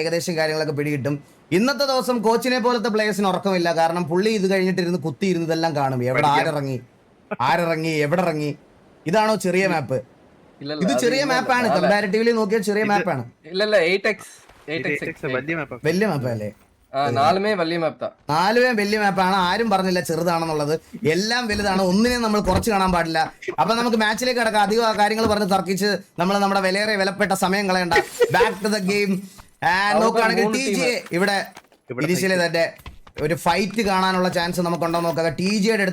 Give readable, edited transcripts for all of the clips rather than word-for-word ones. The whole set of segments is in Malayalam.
ഏകദേശം കാര്യങ്ങളൊക്കെ പിടികിട്ടും. ഇന്നത്തെ ദിവസം കോച്ചിനെ പോലത്തെ പ്ലേയേഴ്സിന് ഉറക്കമില്ല. കാരണം പുള്ളി ഇത് കഴിഞ്ഞിട്ടിരുന്ന് കുത്തിയിരുന്ന് ഇതെല്ലാം കാണും. എവിടെ ആരിറങ്ങി എവിടെ ഇറങ്ങി. ഇതാണോ ചെറിയ മാപ്പ്? ഇത് ചെറിയ മാപ്പാണ്, കമ്പാരിറ്റീവ്ലി നോക്കിയാൽ ചെറിയ മാപ്പാണ്. വലിയ മാപ്പല്ലേ? നാലുമേ വലിയ മാപ്പാണ്. ആരും പറഞ്ഞില്ല ചെറുതാണെന്നുള്ളത്. എല്ലാം വലുതാണ്. ഒന്നിനെ നമ്മൾ കുറച്ച് കാണാൻ പാടില്ല. അപ്പൊ നമുക്ക് മാച്ചിലേക്ക് കിടക്കാം. അധികം കാര്യങ്ങൾ പറഞ്ഞ് തർക്കിച്ച് നമ്മൾ നമ്മുടെ വിലപ്പെട്ട സമയം കളയണ്ട. Back to the game. നോക്കുകയാണെങ്കിൽ TGA ഇവിടെ ഇനിഷ്യലി തന്നെ ഒരു ഫൈറ്റ് കാണാനുള്ള ചാൻസ് നമുക്കുണ്ടോ നോക്കുക. TGAയുടെ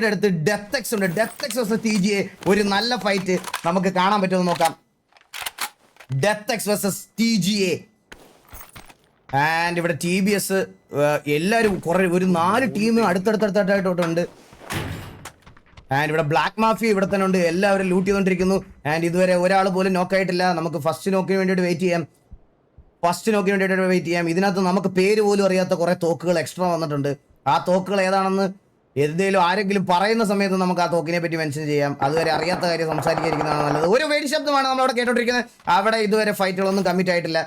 അടുത്ത് ഡെത്ത് ഉണ്ട്. ഡെത്ത് എക്സ് TGA ഒരു നല്ല ഫൈറ്റ് നമുക്ക് കാണാൻ പറ്റുമെന്ന് നോക്കാം. Death X versus TGA. And ഇവിടെ TBS എല്ലാവരും ഒരു 4 ടീം അടുത്തടുത്തായിട്ടുണ്ട്. ആൻഡ് ഇവിടെ ബ്ലാക്ക് മാഫിയ ഇവിടെ തന്നെ ഉണ്ട്. എല്ലാവരും ലൂട്ട് ചെയ്തുകൊണ്ടിരിക്കുന്നു. ആൻഡ് ഇതുവരെ ഒരാൾ പോലും നോക്കായിട്ടില്ല. നമുക്ക് ഫസ്റ്റ് നോക്കിന് വേണ്ടിയിട്ട് വെയിറ്റ് ചെയ്യാം. ഇതിനകത്ത് നമുക്ക് പേര് പോലും അറിയാത്ത കുറെ തോക്കുകൾ എക്സ്ട്രാ വന്നിട്ടുണ്ട്. ആ തോക്കുകൾ ഏതാണെന്ന് ആരെങ്കിലും പറയുന്ന സമയത്ത് നമുക്ക് ആ തോക്കിനെ പറ്റി മെൻഷൻ ചെയ്യാം. അതുവരെ അറിയാത്ത കാര്യം സംസാരിക്കാതിരിക്കുന്നതാണ് നല്ലത്. ഒരു വെടി ശബ്ദമാണ് നമ്മളവിടെ കേട്ടോണ്ടിരിക്കുന്നത്. അവിടെ ഇതുവരെ ഫൈറ്റുകളൊന്നും കമ്മിറ്റ് ആയിട്ടില്ല.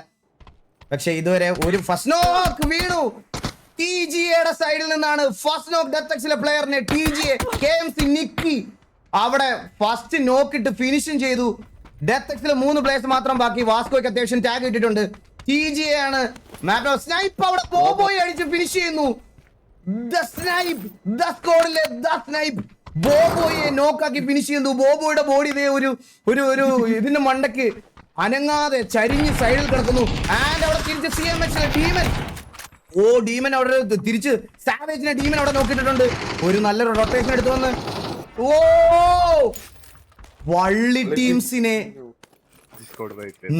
പക്ഷെ ഇതുവരെ ഒരു ഫസ്റ്റ് നോക്ക് വീണു. TGAയുടെ സൈഡിൽ നിന്നാണ് ഫസ്റ്റ് നോക്ക്. ഡെത്ത് എക്സിലെ പ്ലെയറിനെ TGA KMC നിക്കി അവിടെ ഫസ്റ്റ് നോക്കിട്ട് ഫിനിഷും ചെയ്തു. ഡെത്ത് എക്സിലെ 3 പ്ലേയേഴ്സ് മാത്രം ബാക്കി. വാസ്കോയ്ക്ക് അത്യാവശ്യം ടാഗ് ഇട്ടിട്ടുണ്ട്. TGA ആണ് സ്നൈപ്പ് അവിടെ ബോബോയെ അടിച്ച് ഫിനിഷ് ചെയ്യുന്നു. ബോബോയെ നോക്കാക്കി ഫിനിഷ് ചെയ്യുന്നു. ബോബോയുടെ ബോഡി ഇതേ ഒരു ഇതിന്റെ മണ്ടയ്ക്ക് അനങ്ങാതെ ചരിഞ്ഞ് സൈഡിൽ കിടക്കുന്നു. ആൻഡ് അവിടെ തിരിച്ച് CMH ഡീമൻ. ഡീമൻ അവിടെ തിരിച്ച് സാവേജിനെ ഡീമൻ അവിടെ നോക്കിയിട്ടുണ്ട്. ഒരു നല്ലൊരു റൊട്ടേഷൻ എടുത്തു വന്ന് വള്ളി ടീംസിനെ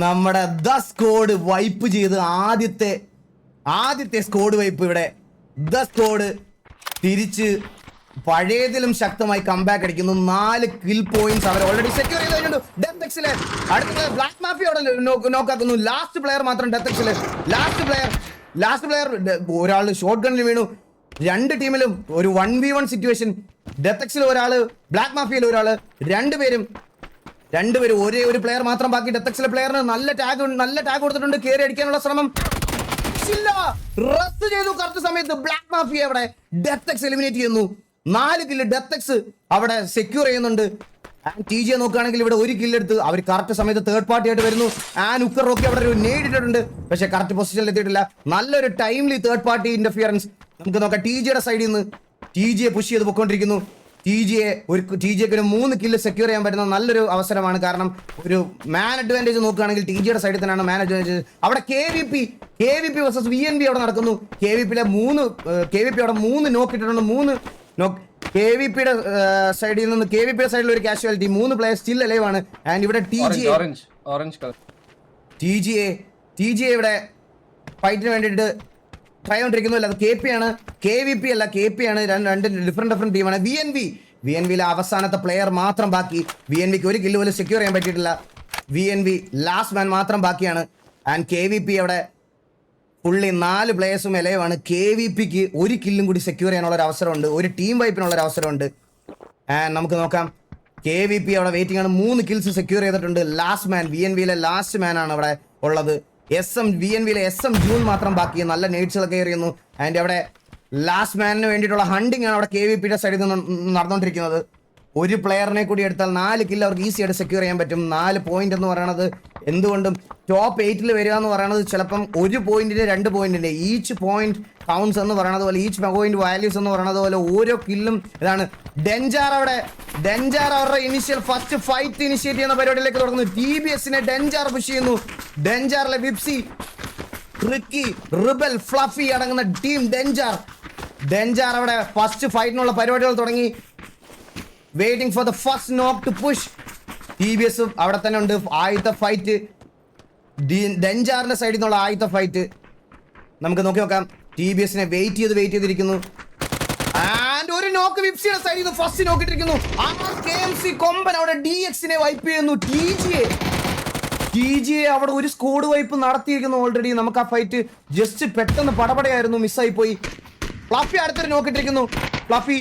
നമ്മുടെ ദ സ്ക്വാഡ് വൈപ്പ് ചെയ്ത് ആദ്യത്തെ സ്ക്വാഡ് വൈപ്പ്. ഇവിടെ ദ സ്ക്വാഡ് തിരിച്ച് പഴയതിലും ശക്തമായി കംബാക്ക് അടിക്കുന്നു. 4 കിൽ പോയിന്റ്സ് അവർ ഓൾറെഡി സെക്യൂർ ചെയ്ത് കഴിഞ്ഞിട്ടുണ്ട്. ഡെത്ത് എക്സിലെ അടുത്ത ബ്ലാക്ക് മാഫിയ അവിടെ നോക്കാക്കുന്നു. ലാസ്റ്റ് പ്ലെയർ മാത്രം ഡെത്ത് എക്സിലെ ലാസ്റ്റ് പ്ലെയർ ഒരാൾ ഷോട്ട് ഗണ്ണിൽ വീണു. 2 ടീമിലും ഒരു 1v1 സിറ്റുവേഷൻ. ഡെത്ത് എക്സിൽ ഒരാള്, ബ്ലാക്ക് മാഫിയയിൽ ഒരാള്. രണ്ടുപേരും ഒരേ ഒരു പ്ലെയർ മാത്രം ബാക്കി. ഡെത്ത് എക്സിലെ പ്ലെയറിന് നല്ല ടാഗ് കൊടുത്തിട്ടുണ്ട്. കയറി അടിക്കാനുള്ള ശ്രമം റസ്റ്റ് ചെയ്തു കറക്റ്റ് സമയത്ത്. ബ്ലാക്ക് മാഫിയ അവിടെ ഡെത്ത് എക്സ് എലിമിനേറ്റ് ചെയ്യുന്നു. 4 കില്ല് ഡെത്ത് എക്സ് അവിടെ സെക്യൂർ ചെയ്യുന്നുണ്ട്. TGA നോക്കുകയാണെങ്കിൽ ഇവിടെ 1 കില്ലെടുത്ത് അവർ കറക്റ്റ് സമയത്ത് തേർഡ് പാർട്ടി ആയിട്ട് വരുന്നു. ഉക്കർ റോക്കി അവിടെ ഒരു നേടിയിട്ടുണ്ട്. പക്ഷെ കറക്റ്റ് പൊസിഷനിൽ എത്തിയിട്ടില്ല. നല്ലൊരു ടൈംലി തേർഡ് പാർട്ടി ഇന്റർഫിയറൻസ് നമുക്ക് നോക്കാം. TGAയുടെ സൈഡിൽ നിന്ന് TGA പുഷ് ചെയ്ത് പൊയ്ക്കൊണ്ടിരിക്കുന്നു. TGAക്ക് ഒരു 3 കില്ല് സെക്യൂർ ചെയ്യാൻ പറ്റുന്ന നല്ലൊരു അവസരമാണ്. കാരണം ഒരു മാൻ അഡ്വാൻറ്റേജ് നോക്കുകയാണെങ്കിൽ TGAയുടെ സൈഡിൽ തന്നെയാണ് മാൻ അഡ്വാൻറ്റേജ്. അവിടെ KVP വേഴ്സസ് VNV അവിടെ നടക്കുന്നു. KVP അവിടെ 3 നോക്കിയിട്ടുണ്ട്. 3 നോക്ക്. KVPയുടെ സൈഡിൽ ഒരു കാഷ്വാലിറ്റി. 3 പ്ലേയേഴ്സ് സ്റ്റിൽ അലൈവ് ആണ്. ആൻഡ് ഇവിടെ TGA ഇവിടെ ഫൈറ്റിന് വേണ്ടിയിട്ട് ട്രൈ ചെയ്തോണ്ടിരിക്കുന്നു. അല്ല, അത് KP ആണ്, KVP അല്ല, KP ആണ്. രണ്ട് ഡിഫറെന്റ് ടീമാണ്. VNVയിലെ അവസാനത്തെ പ്ലെയർ മാത്രം ബാക്കി. VNVക്ക് 1 കില്ല് പോലും സെക്യൂർ ചെയ്യാൻ പറ്റിയിട്ടില്ല. VNV ലാസ്റ്റ് മാൻ മാത്രം ബാക്കിയാണ്. ആൻഡ് KVP അവിടെ ഫുള്ളി 4 പ്ലേയേഴ്സും എലൈവാണ്. KVPക്ക് 1 കില്ലും കൂടി സെക്യൂർ ചെയ്യാനുള്ള ഒരു അവസരമുണ്ട്. ഒരു ടീം വൈപ്പിനുള്ള ഒരു അവസരമുണ്ട്. ആൻഡ് നമുക്ക് നോക്കാം. KVP അവിടെ വെയിറ്റിംഗ് ആണ്. 3 കിൽസ് സെക്യൂർ ചെയ്തിട്ടുണ്ട്. ലാസ്റ്റ് മാൻ VNVയിലെ ലാസ്റ്റ് മാൻ ആണ് അവിടെ ഉള്ളത്. VNVയിലെ SM ജൂൺ മാത്രം ബാക്കി. നല്ല നേഡ്സുകളൊക്കെ എറിയുന്നു. ആൻഡ് അവിടെ ലാസ്റ്റ് മാനിന് വേണ്ടിയിട്ടുള്ള ഹണ്ടിങ് ആണ് അവിടെ KVPയുടെ സൈഡിൽ നിന്ന് നടന്നുകൊണ്ടിരിക്കുന്നത്. ഒരു പ്ലെയറിനെ കൂടി എടുത്താൽ 4 കില്ല് അവർക്ക് ഈസി ആയിട്ട് സെക്യൂർ ചെയ്യാൻ പറ്റും. 4 പോയിന്റ് എന്ന് പറയുന്നത് എന്തുകൊണ്ടും ടോപ്പ് 8 വരിക എന്ന് പറയുന്നത് ചിലപ്പം 1 പോയിന്റിന്റെ 2 പോയിന്റിന്റെ ഈച്ച് പോയിന്റ് കൗണ്ട്സ് എന്ന് പറയുന്നത് പോലെ, ഈച്ച് പോയിന്റ് വാല്യൂസ് എന്ന് പറയുന്നത് പോലെ ഓരോ കില്ലും ഇതാണ്. ഡെഞ്ചാർ അവരുടെ ഇനിഷ്യൽ ഫസ്റ്റ് ഫൈറ്റ് ഇനിഷ്യേറ്റ് ചെയ്യുന്ന പരിപാടിയിലേക്ക് തുടങ്ങുന്നു. TBSനെ ഡെഞ്ചാർ പുഷ് ചെയ്യുന്നു. ഡെഞ്ചാറിലെ വിപ്സി, ട്രിക്കി, റിബൽ, ഫ്ലഫി അടങ്ങുന്ന ടീം ഡെഞ്ചാർ അവിടെ ഫസ്റ്റ് ഫൈറ്റിനുള്ള പരിപാടികൾ തുടങ്ങി. വെയിറ്റിംഗ് ഫോർ ദ ഫസ്റ്റ് നോക്ക് ടു പുഷ്. TBS അവിടെ തന്നെ ഉണ്ട്. ആദ്യത്തെ ഫൈറ്റ് ഡെഞ്ചാറിന്റെ സൈഡിൽ നിന്നുള്ള ആദ്യത്തെ ഫൈറ്റ് നമുക്ക് നോക്കാം. TBSനെ വെയിറ്റ് ചെയ്തിരിക്കുന്നു. ആൻഡ് ഒരു നോക്ക് വിപ്സിയുടെ സൈഡിൽ നിന്ന് ഫസ്റ്റ് നോക്കിട്ടിരിക്കുന്നു. KMC കൊമ്പൻ അവിടെ DXനെ വൈപ്പ് ചെയ്യുന്നു. TGA അവിടെ ഒരു സ്കോഡ് വൈപ്പ് നടത്തിയിരിക്കുന്നു ഓൾറെഡി. നമുക്ക് ആ ഫൈറ്റ് ജസ്റ്റ് പെട്ടെന്ന് പടപടയായിരുന്നു, മിസ്സായി പോയി. ഫ്ലഫി അടുത്തൊരു നോക്കിട്ടിരിക്കുന്നു. ഫ്ലഫി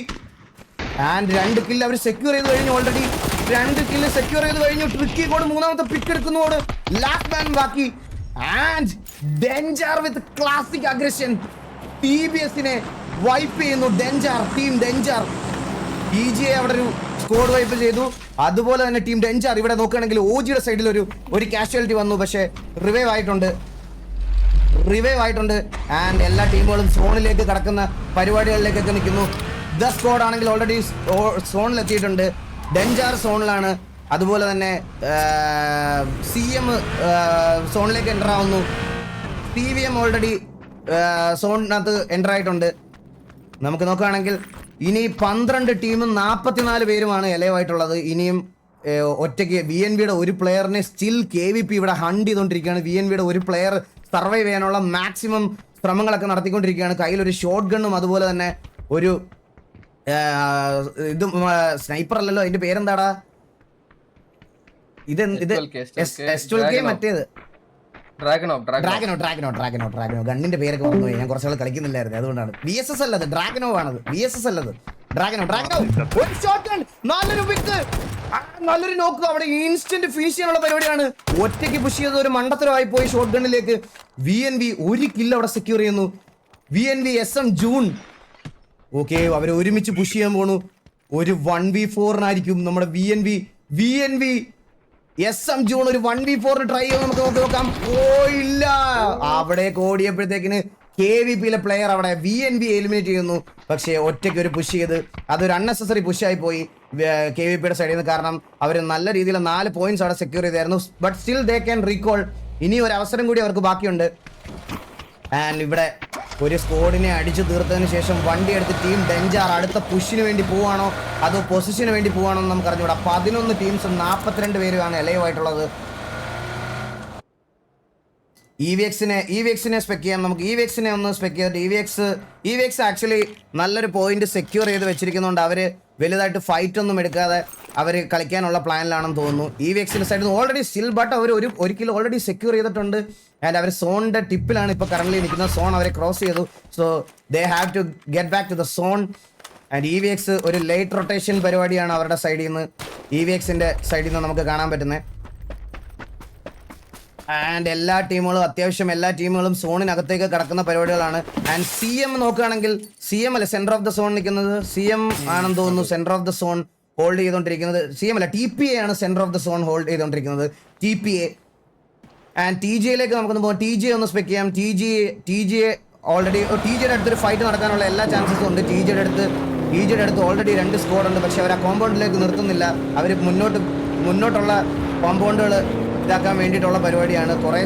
ആൻഡ് 2 കില്ല് അവർ സെക്യൂർ ചെയ്ത് കഴിഞ്ഞു. ഓൾറെഡി 2 കില്ല് സെക്യൂർ ചെയ്ത് കഴിഞ്ഞു. ട്രിക്കി കോഡ് 3ാമത്തെ പിക്ക് എടുക്കുന്നതോട് ലാസ്റ്റ് മാൻ ബാക്കി. And danger with classic aggression TBSനെ വൈപ്പ് ചെയ്യുന്നു. ടീം ഡെഞ്ചർ TGA അവിടെ ഒരു സ്കോഡ് വൈപ്പ് ചെയ്തു. അതുപോലെ തന്നെ ടീം ഡെഞ്ചർ ഇവിടെ നോക്കുകയാണെങ്കിൽ OGയുടെ സൈഡിൽ ഒരു കാഷ്വാലിറ്റി വന്നു. പക്ഷേ റിവൈവ് ആയിട്ടുണ്ട്. ആൻഡ് എല്ലാ ടീമുകളും സോണിലേക്ക് കടക്കുന്ന പരിപാടികളിലേക്കൊക്കെ നിൽക്കുന്നു. ദ സ്കോഡ് ആണെങ്കിൽ ഓൾറെഡി സോണിലെത്തിയിട്ടുണ്ട്. ഡെഞ്ചർ സോണിലാണ്. അതുപോലെ തന്നെ CM സോണിലേക്ക് എൻ്റർ ആവുന്നു. TVM ഓൾറെഡി സോണിനകത്ത് എൻ്റർ ആയിട്ടുണ്ട്. നമുക്ക് നോക്കുകയാണെങ്കിൽ ഇനി 12 ടീമും 44 പേരുമാണ് എലവായിട്ടുള്ളത്. ഇനിയും ഒറ്റയ്ക്ക് VNVയുടെ ഒരു പ്ലെയറിനെ സ്റ്റിൽ KVP ഇവിടെ ഹണ്ട് ചെയ്തുകൊണ്ടിരിക്കുകയാണ്. VNVയുടെ ഒരു പ്ലെയർ സർവൈവ് ചെയ്യാനുള്ള മാക്സിമം ശ്രമങ്ങളൊക്കെ നടത്തിക്കൊണ്ടിരിക്കുകയാണ്. കയ്യിലൊരു ഷോട്ട് ഗണ്ണും അതുപോലെ തന്നെ ഒരു ഇത് സ്നൈപ്പർ അല്ലല്ലോ, അതിന്റെ പേരെന്താടാ? ഇത് മറ്റേത് ഡ്രാഗനോ ഗണ്ണിന്റെ പേരൊക്കെ വന്നു. ഞാൻ കുറച്ചാൾ കളിക്കുന്നില്ലായിരുന്നു, അതുകൊണ്ടാണ്. VSS അല്ലത്, ഡ്രാഗനോ ആണത്. VSS അല്ലത്, ഡ്രാഗനോ. ഒരു ഷോട്ട് ഗൺ, നല്ലൊരു വിക്ക്, നല്ലൊരു നോക്ക്. അവിടെ ഇൻസ്റ്റന്റ് ഫിനിഷ് ചെയ്യാനുള്ള പരിപാടിയാണ്. ഒറ്റയ്ക്ക് പുഷ് ചെയ്ത് ഒരു മണ്ടത്തരമായി പോയി ഷോട്ട് ഗണ്ണിലേക്ക്. VNV ഒരു കില്ല് അവിടെ സെക്യൂർ ചെയ്യുന്നു. VNV SM June. ഓക്കെ, അവർ ഒരുമിച്ച് പുഷ് ചെയ്യാൻ പോണു. ഒരു 1v4 നമ്മുടെ VNV SM ജൂൺ ഒരു 1v4 ട്രൈ ചെയ്ത് നമുക്ക് നോക്കാം. ഇല്ല, അവിടെ ഓടിയപ്പോഴത്തേക്കിന് KVPയിലെ പ്ലെയർ അവിടെ VNV എലിമിനേറ്റ് ചെയ്യുന്നു. പക്ഷേ ഒറ്റയ്ക്ക് ഒരു പുഷ് ചെയ്ത് അതൊരു അൺനെസസറി പുഷായി പോയി KVPയുടെ സൈഡിൽ നിന്ന്. കാരണം അവർ നല്ല രീതിയിൽ 4 പോയിന്റ്സ് അവിടെ സെക്യൂർ ചെയ്തായിരുന്നു. But still they can recall. ഇനി ഒരു അവസരം കൂടി അവർക്ക് ബാക്കിയുണ്ട്. ആൻഡ് ഇവിടെ ഒരു സ്കോഡിനെ അടിച്ചു തീർത്തതിന് ശേഷം വണ്ടി എടുത്ത് ടീം ഡെഞ്ചർ അടുത്ത പുഷിന് വേണ്ടി പോവാണോ അതോ പൊസിഷന് വേണ്ടി പോവാണോ എന്ന് നമുക്ക് അറിഞ്ഞൂടാ. 11 ടീംസും 42 പേരുമാണ് എലൈവായിട്ടുള്ളത്. EVXനെ സ്പെക്ക് ചെയ്യാം നമുക്ക്. EVXനെ ഒന്ന് സ്പെക്ക് ചെയ്തിട്ട് EVX ആക്ച്വലി നല്ലൊരു പോയിന്റ് സെക്യൂർ ചെയ്ത് വെച്ചിരിക്കുന്നതുകൊണ്ട് അവർ വലുതായിട്ട് ഫൈറ്റ് ഒന്നും എടുക്കാതെ അവർ കളിക്കാനുള്ള പ്ലാനിലാണെന്ന് തോന്നുന്നു. EVXന്റെ സൈഡിൽ നിന്ന് ഓൾറെഡി സ്റ്റിൽ ബട്ട് അവർ ഒരിക്കലും ഓൾറെഡി സെക്യൂർ ചെയ്തിട്ടുണ്ട്. ആൻഡ് അവർ സോണിന്റെ ടിപ്പിലാണ് ഇപ്പോൾ കറന്റ് നിൽക്കുന്നത്. സോൺ അവരെ ക്രോസ് ചെയ്തു. So they have to get back to the zone. And EVX ഒരു ലേറ്റ് റൊട്ടേഷൻ പരിപാടിയാണ് അവരുടെ സൈഡിൽ നിന്ന്, EVXന്റെ സൈഡിൽ നിന്ന് നമുക്ക് കാണാൻ പറ്റുന്നത്. ആൻഡ് എല്ലാ ടീമുകളും സോണിനകത്തേക്ക് കടക്കുന്ന പരിപാടികളാണ്. ആൻഡ് CM നോക്കുകയാണെങ്കിൽ CM അല്ല സെന്റർ ഓഫ് ദ സോൺ നിൽക്കുന്നത്. CM ആണെന്ന് തോന്നുന്നു centre of the zone hold ചെയ്തുകൊണ്ടിരിക്കുന്നത്. CM അല്ല, TPA ആണ് centre of the zone hold ചെയ്തുകൊണ്ടിരിക്കുന്നത്. TPA. ആൻഡ് TGAയിലേക്ക് നമുക്കൊന്ന് പോകാം. TGA ഒന്ന് സ്പെക്ക് ചെയ്യാം. TGA ഓൾറെഡി TGAയുടെ അടുത്തൊരു ഫൈറ്റ് നടക്കാനുള്ള എല്ലാ ചാൻസസും ഉണ്ട്. TGAയുടെ അടുത്ത് ഓൾറെഡി 2 സ്കോഡ് ഉണ്ട്. പക്ഷെ അവർ ആ കോമ്പൗണ്ടിലേക്ക് നിർത്തുന്നില്ല. അവർ മുന്നോട്ടുള്ള കോമ്പൗണ്ടുകൾ ഇതാക്കാൻ വേണ്ടിയിട്ടുള്ള പരിപാടിയാണ്. കുറേ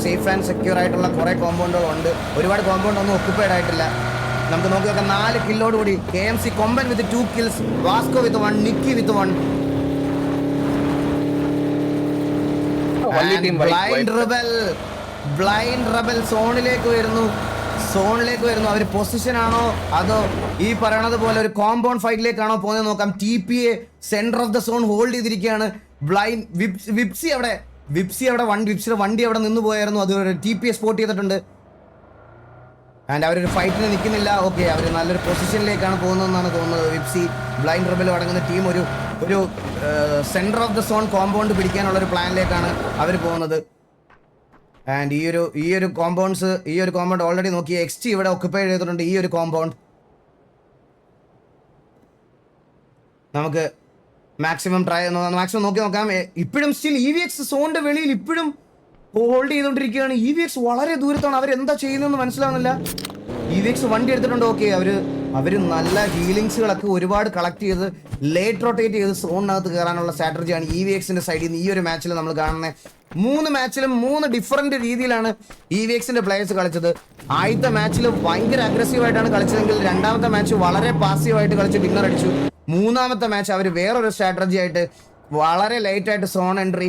സേഫ് ആൻഡ് സെക്യൂർ ആയിട്ടുള്ള കുറേ കോമ്പൗണ്ടുകളുണ്ട്. ഒരുപാട് കോമ്പൗണ്ട് ഒന്നും ഒക്യുപ്പൈഡ് ആയിട്ടില്ല. നമുക്ക് നോക്കി നോക്കാം. 4 കില്ലോട് കൂടി KMC കൊമ്പൻ വിത്ത് 2 kills, വാസ്കോ വിത്ത് 1, നിക്കി വിത്ത് 1. ബ്ലൈൻഡ് റബൽ സോണിലേക്ക് വരുന്നു. അവർ പൊസിഷൻ ആണോ അതോ ഈ പറയണത് പോലെ ഒരു കോമ്പൗണ്ട് ഫൈറ്റിലേക്കാണോ പോകുന്നത് നോക്കാം. TPA centre of the zone hold ചെയ്തിരിക്കുകയാണ്. വിപ്സി അവിടെ വിപ്സിയുടെ വണ്ടി അവിടെ നിന്ന് പോയായിരുന്നു. അത് TPA സ്പോട്ട് ചെയ്തിട്ടുണ്ട്. ആൻഡ് അവരൊരു ഫൈറ്റിന് നിൽക്കുന്നില്ല. ഓക്കെ, അവർ നല്ലൊരു പൊസിഷനിലേക്കാണ് പോകുന്നതെന്നാണ് തോന്നുന്നത്. വിപ്സി ബ്ലൈൻഡ് റബൽ അടങ്ങുന്ന ടീം ഒരു centre of the zone compound പിടിക്കാനുള്ള ഒരു പ്ലാനിലേക്കാണ് അവർ പോകുന്നത്. ആൻഡ് ഈ ഒരു കോമ്പൗണ്ട് ഓൾറെഡി നോക്കി XT ഇവിടെ ഒക്യുപ്പൈ ചെയ്തിട്ടുണ്ട്. ഈ ഒരു കോമ്പൗണ്ട് നമുക്ക് മാക്സിമം നോക്കി നോക്കാം. ഇപ്പോഴും സ്റ്റിൽ EVX സോണിന്റെ വെളിയിൽ ഇപ്പോഴും ഹോൾഡ് ചെയ്തുകൊണ്ടിരിക്കുകയാണ്. EVX വളരെ ദൂരത്താണ്. അവരെന്താ ചെയ്യുന്നതെന്ന് മനസ്സിലാവുന്നില്ല. EVX വണ്ടി എടുത്തിട്ടുണ്ട്. ഓക്കെ, അവർ നല്ല ഹീലിങ്സുകളൊക്കെ ഒരുപാട് കളക്ട് ചെയ്ത് ലേറ്റ് റൊട്ടേറ്റ് ചെയ്ത് സോണിനകത്ത് കയറാനുള്ള സ്ട്രാറ്റജിയാണ് EVXന്റെ സൈഡിൽ നിന്ന് ഈ ഒരു മാച്ചിൽ നമ്മൾ കാണുന്നത്. 3 മാച്ചിലും 3 ഡിഫറൻറ്റ് രീതിയിലാണ് EVXന്റെ പ്ലേയേഴ്സ് കളിച്ചത്. ആദ്യത്തെ മാച്ചിൽ ഭയങ്കര അഗ്രസീവായിട്ടാണ് കളിച്ചതെങ്കിൽ രണ്ടാമത്തെ മാച്ച് വളരെ പാസീവായിട്ട് കളിച്ച് ഡിന്നർ അടിച്ചു. മൂന്നാമത്തെ മാച്ച് അവർ വേറൊരു സ്ട്രാറ്റജി ആയിട്ട് വളരെ ലേറ്റായിട്ട് സോൺ എൻട്രി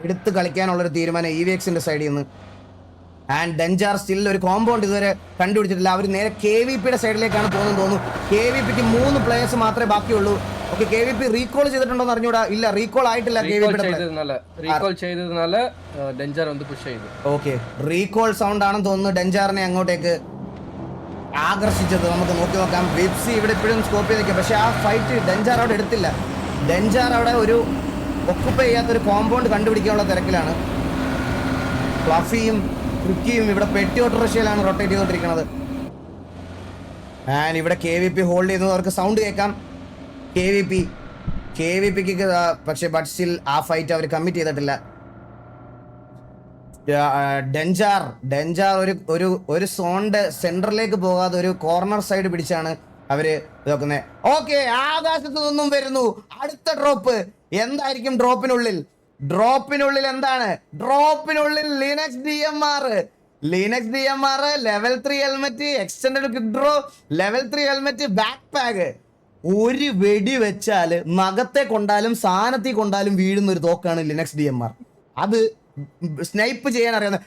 എടുത്ത് കളിക്കാനുള്ളൊരു തീരുമാനം EVXന്റെ സൈഡിൽ നിന്ന്. ആൻഡ് ഡെഞ്ചർ സ്റ്റിൽ ഒരു കോമ്പൗണ്ട് ഇതുവരെ കണ്ടുപിടിച്ചിട്ടില്ല. അവർ നേരെ KVPയുടെ സൈഡിലേക്കാണ് പോകുന്നത് തോന്നുന്നു. KVPക്ക് 3 പ്ലേയേഴ്സ് മാത്രമേ ബാക്കിയുള്ളൂ. ഓക്കെ, KVP റീകോൾ ചെയ്തിട്ടുണ്ടോ എന്ന് അറിഞ്ഞൂടാ. ഇല്ല, റീകോൾ ആയിട്ടില്ല. ഓക്കെ, റീകോൾ സൗണ്ട് ആണെന്ന് തോന്നുന്നു ഡെഞ്ചറിനെ അങ്ങോട്ടേക്ക് ആകർഷിച്ചത്. നമുക്ക് നോക്കാം. വിപ്സി ഇവിടെ ഇപ്പോഴും സ്കോപ്പ് ചെയ്ത് നിൽക്കുക. പക്ഷെ ആ ഫൈറ്റ് ഡെഞ്ചർ അവിടെ എടുത്തില്ല. ഡെഞ്ചർ അവിടെ ഒരു ഒക്കുപ്പൈ ചെയ്യാത്തൊരു കോമ്പൗണ്ട് കണ്ടുപിടിക്കാനുള്ള തിരക്കിലാണ്. ഫ്ലഫിയും ട്രിക്കിയും ഇവിടെ പെട്ടി ഓട്ടോറിക്ഷയിലാണ് റൊട്ടേറ്റ് ചെയ്തോണ്ടിരിക്കുന്നത്. ആൻഡ് ഇവിടെ KVP ഹോൾഡ് ചെയ്യുന്നവർക്ക് സൗണ്ട് കേൾക്കാം. KVPക്ക് പക്ഷെ ബട്ട് സ്റ്റിൽ ആ ഫൈറ്റ് അവർ കമ്മിറ്റ് ചെയ്തിട്ടില്ല. ഡെഞ്ചാർ ഒരു സോണിന്റെ സെന്ററിലേക്ക് പോകാതെ ഒരു കോർണർ സൈഡ് പിടിച്ചാണ് അവര് നോക്കുന്നത്. ഓക്കെ, ആകാശത്ത് നിന്നും വരുന്നു അടുത്ത ഡ്രോപ്പ്. എന്തായിരിക്കും ഡ്രോപ്പിനുള്ളിൽ? എന്താണ് ഡ്രോപ്പിനുള്ളിൽ? Linux DMR level 3 helmet, extended quick draw, level 3 helmet, backpack. ഒരു വെടി വെച്ചാല് നഖത്തെ കൊണ്ടാലും സാധനത്തിൽ കൊണ്ടാലും വീഴുന്ന ഒരു തോക്കാണ് ലിനക്സ് DMR. അത് സ്നൈപ്പ് ചെയ്യാൻ അറിയാവുന്ന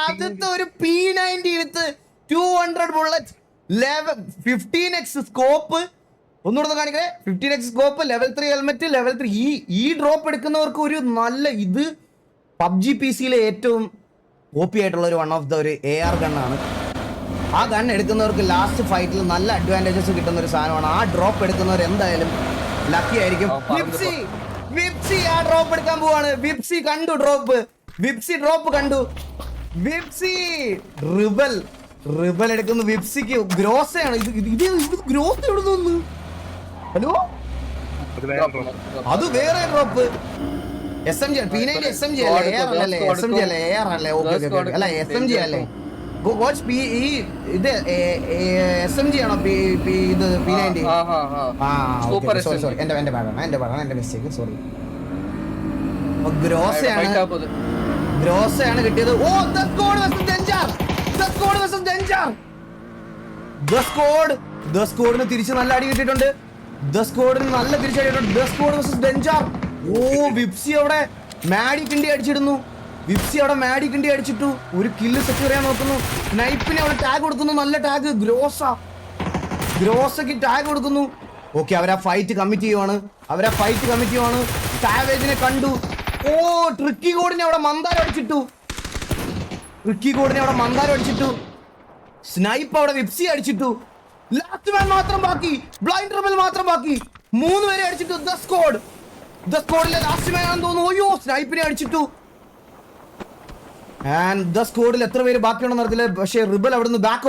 ആദ്യത്തെ ഒരു P90 വിത്ത് 200 ബുള്ളറ്റ്, 15x സ്കോപ്പ്. ഒന്നുകൂടെ കാണിക്കേ, 15x scope, level 3 helmet, level 3. ഈ ഡ്രോപ്പ് എടുക്കുന്നവർക്ക് ഒരു നല്ല ഇത് PUBG PC-യിലെ ഏറ്റവും OP ആയിട്ടുള്ള ഒരു വൺ ഓഫ് ദ ഒരു AR ഗണ്ണാണ്. ആ ഗൺ എടുക്കുന്നവർക്ക് ലാസ്റ്റ് ഫൈറ്റിൽ നല്ല അഡ്വാൻറ്റേജസ് കിട്ടുന്ന ഒരു സാധനമാണ്. ആ ഡ്രോപ്പ് എടുക്കുന്നവർ എന്തായാലും ലക്കി ആയിരിക്കും. വിപ്സി ആ ഡ്രോപ്പ് എടുക്കാൻ പോവാണ്. വിപ്സി കണ്ടു ഡ്രോപ്പ്. റിബൽ എടുക്കുന്നു. വിപ്സിക്ക് ഗ്രോസയാണ്. ഇത് ഗ്രോസ് എവിടെ നിന്ന്? ഹലോ, അത് വേറെ ഡ്രോപ്പ്. SMG P90 SMG അല്ലേ? SMG അല്ലേ? ഓക്കെ അല്ല SMG അല്ലേ? ഇത് SMG ആണോ? ഇത് P90. സോറി എന്റെ ബാഡാണ് മിസ്റ്റേക്ക്. സോറി. ഗ്രോസയാണ് കിട്ടിയത്. ഓ, സ്കോഡിന് തിരിച്ച് നല്ല അടി കിട്ടിയിട്ടുണ്ട്. നല്ല തിരിച്ചടിയിട്ടുണ്ട്. ഓ, വിപ്സി അവിടെ മാഡി കിണ്ടി അടിച്ചിട്ടു. ഒരു കില്ല് സെക്യൂർ ചെയ്യാൻ നോക്കുന്നു. സ്നൈപ്പിനെ അവിടെ ടാഗ് കൊടുക്കുന്നു. നല്ല ടാഗ്. ഗ്രോസയ്ക്ക് ടാഗ് കൊടുക്കുന്നു. ഓക്കെ, അവരാ ഫൈറ്റ് കമ്മിറ്റ് ചെയ്യുവാണ്. സാവേജിനെ കണ്ടു. ഓ, ട്രിക്കി കോഡിനെ അവിടെ മന്ദാരം അടിച്ചിട്ടു. സ്നൈപ്പ് അവിടെ വിപ്സി അടിച്ചിട്ടു. ലാസ്റ്റ് മാൻ മാത്രം ബാക്കി. ബ്ലൈൻഡ് റബൽ മാത്രം ബാക്കി. 3 പേരെ അടിച്ചിട്ടു. ദ സ്കോഡിലെ ലാസ്റ്റ് മാൻ ആണെന്ന് തോന്നുന്നു. ഓയോ, സ്നൈപ്പിനെ അടിച്ചിട്ടു. ആൻഡ് ദ സ്കോഡിൽ എത്ര പേര് ബാക്കിയുണ്ടെന്ന് അറിയത്തില്ല. പക്ഷേ റിബൽ അവിടുന്ന് ബാക്ക്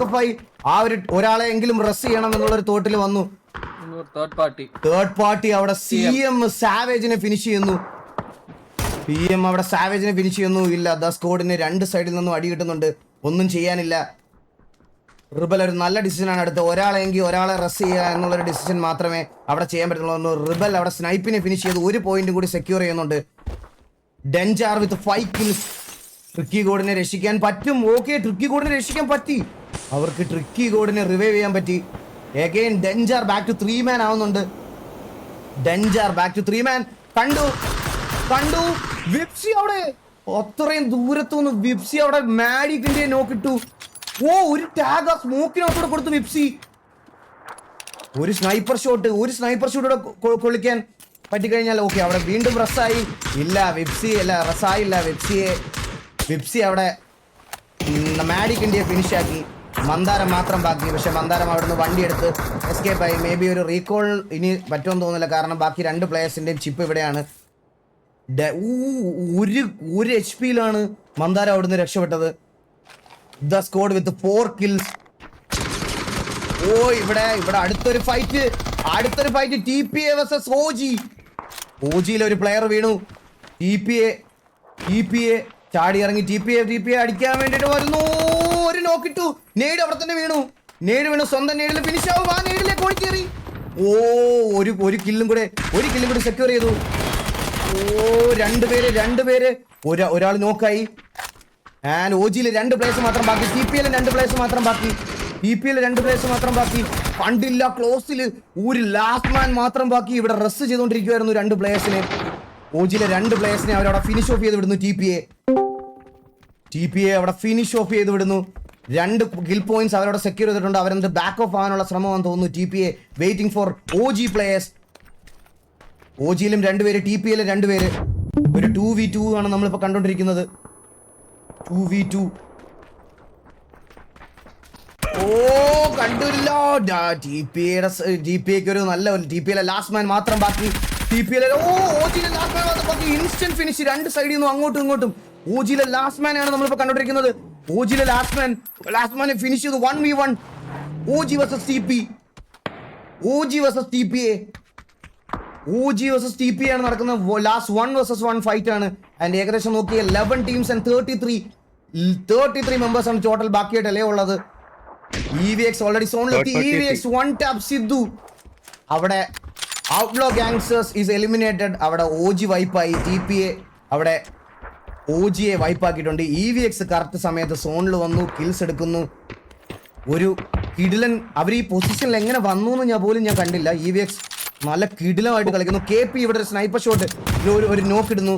ഓഫ് ആയി. ആ ഒരാളെ എങ്കിലും റസ് ചെയ്യണം എന്നുള്ള ഒരു തോട്ടിൽ വന്നു. തേർഡ് പാർട്ടി അവിടെ CM സാവേജിനെ ഫിനിഷ് ചെയ്യുന്നു. ഇല്ല, ദ സ്കോഡിന് 2 സൈഡിൽ നിന്നും അടി കിട്ടുന്നുണ്ട്. ഒന്നും ചെയ്യാനില്ല. റിബൽ ഒരു നല്ല ഡിസിഷനാണ് എടുത്തത്. ഒരാളെ റസ് ചെയ്യുക എന്നുള്ളൊരു ഡിസിഷൻ മാത്രമേ അവിടെ ചെയ്യാൻ പറ്റുള്ളൂ. റിബൽ അവിടെ സ്നൈപ്പിനെ ഫിനിഷ് ചെയ്ത് 1 പോയിന്റും കൂടി സെക്യൂർ ചെയ്യുന്നുണ്ട്. ഡെഞ്ചാർ വിത്ത് 5 കിൽസ്. ട്രിക്കി കോഡിനെ രക്ഷിക്കാൻ പറ്റും. ഓക്കെ, ട്രിക്കി കോഡിനെ രക്ഷിക്കാൻ പറ്റി. അവർക്ക് ട്രിക്കി കോഡിനെ റിവൈവ് ചെയ്യാൻ പറ്റി. അഗൈൻ ഡെഞ്ചാർ ബാക്ക് ടു 3 മാൻ ആവുന്നുണ്ട്. കണ്ടു വിപ്സി അവിടെ അത്രയും ദൂരത്തുനിന്ന് വിപ്സി അവിടെ മാഡിക്കിന്റെ നോക്കിട്ടു. ഓ, ഒരു ടാഗ് ആ സ്മോക്കിനകത്തോടെ കൊടുത്തു വിപ്സി. ഒരു സ്നൈപ്പർ ഷോട്ട് കൊള്ളിക്കാൻ പറ്റിക്കഴിഞ്ഞാൽ ഓക്കെ, അവിടെ വീണ്ടും റസ്സായി. ഇല്ല, റസ്സായില്ല. വിപ്സി അവിടെ മാഡിക്കിന്റെ ഫിനിഷ് ആക്കി. മന്ദാരം മാത്രം ബാക്കി. പക്ഷെ മന്ദാരം അവിടുന്ന് വണ്ടി എടുത്ത് എസ്കേപ്പ് ആയി. മേ ബി ഒരു റീകോൾ ഇനി പറ്റുമെന്ന് തോന്നുന്നില്ല. കാരണം ബാക്കി 2 പ്ലേയേഴ്സിന്റെയും ചിപ്പ് ഇവിടെയാണ്. ഒരു HP മന്ദാരം അവിടുന്ന് രക്ഷപ്പെട്ടത്. The squad with 4 kills. Oh, ഇവിടെ അടുത്തൊരു ഫൈറ്റ്. TPA vs OG ഒരു പ്ലെയർ വീണു. TPA ചാടി ഇറങ്ങി. TPA അടിക്കാൻ വേണ്ടിട്ട് വരുന്നു. ഒരു നോക്കിട്ടു. നേട് അവിടെ തന്നെ വീണു. സ്വന്തം നേടിൽ ഫിനിഷ് ആവും. ആ നേടിലേക്ക് ഓടിക്കേറി. ഓ, ഒരു കില്ലും കൂടെ സെക്യൂർ ചെയ്തു. ഓ, 2 പേര്. ഒരാൾ നോക്കായി. ആൻഡ് OG-യിൽ 2 പ്ലേയേഴ്സ് മാത്രം ബാക്കി. TPA-യിൽ 2 പ്ലേയേഴ്സ് മാത്രം ബാക്കി. കണ്ടില്ല, ക്ലോസിൽ ഒരു ലാസ്റ്റ് മാൻ മാത്രം ബാക്കി. ഇവിടെ റസ് ചെയ്തുകൊണ്ടിരിക്കുവായിരുന്നു 2 പ്ലേയേഴ്സിനെ. OG-യിലെ 2 പ്ലേയേഴ്സിനെ അവരവിടെ ഫിനിഷ് ഓഫ് ചെയ്ത് വിടുന്നു. TPA അവിടെ ഫിനിഷ് ഓഫ് ചെയ്ത് വിടുന്നു. 2 കിൽ പോയിന്റ്സ് അവരവിടെ സെക്യൂർ ചെയ്തിട്ടുണ്ട്. അവരെന്ത് ബാക്ക് ഓഫ് ആവാനുള്ള ശ്രമമാണെന്ന് തോന്നുന്നു. TPA waiting for OG players. OG-യിലും 2 പേര്, TPA-യിലും 2 പേര്. ഒരു 2v2 ആണ് നമ്മളിപ്പോൾ കണ്ടോണ്ടിരിക്കുന്നത്. 2v2. ഓ, കണ്ടില്ല. TPA-ക്ക് ഒരു നല്ല TPA-യിലെ ലാസ്റ്റ് മാൻ മാത്രം ബാക്കി. OG-യിലെ ലാസ്റ്റ് മാൻ മാത്രം ബാക്കി. ഇൻസ്റ്റന്റ് ഫിനിഷ് 2 സൈഡിൽ നിന്നും അങ്ങോട്ടും ഇങ്ങോട്ടും. ഓജിയിലെ ലാസ്റ്റ് മാൻ ആണ് നമ്മളിപ്പോ കണ്ടോണ്ടിരിക്കുന്നത്. ഓജിയിലെ ലാസ്റ്റ് മാനെ ഫിനിഷ് ചെയ്തു 1v1. ഓജി വേഴ്സസ് TPA ആണ് നടക്കുന്നത്. ലാസ്റ്റ് 1 vs 1 ഫൈറ്റ് ആണ്. ആൻഡ് ഏകദേശം നോക്കിയ 11 ടീംസ് ആൻഡ് 33 മെമ്പേഴ്സ് ആണ് ടോട്ടൽ ബാക്കിയായിട്ടല്ലേ ഉള്ളത്. EVX ഓൾറെഡി സോണിലെത്തി. EVX 1 tap Sidhu. അവിടെ ഔട്ട്ലോ ഗാങ്സ്റ്റേഴ്സ് ഈസ് എലിമിനേറ്റഡ്. അവിടെ ഓജി വൈപ്പായി. TPA അവിടെ ഓജിയെ വൈപ്പാക്കിയിട്ടുണ്ട്. EVX കറക്റ്റ് സമയത്ത് സോണിൽ വന്നു, കിൽസ് എടുക്കുന്നു. ഒരു കിടിലൻ അവർ ഈ പൊസിഷനിൽ എങ്ങനെ വന്നു എന്ന് ഞാൻ കണ്ടില്ല. EVX നല്ല കിടിലമായിട്ട് കളിക്കുന്നു. KP ഇവിടെ ഒരു സ്നൈപ്പർ ഷോട്ട് ഒരു നോക്കിടുന്നു.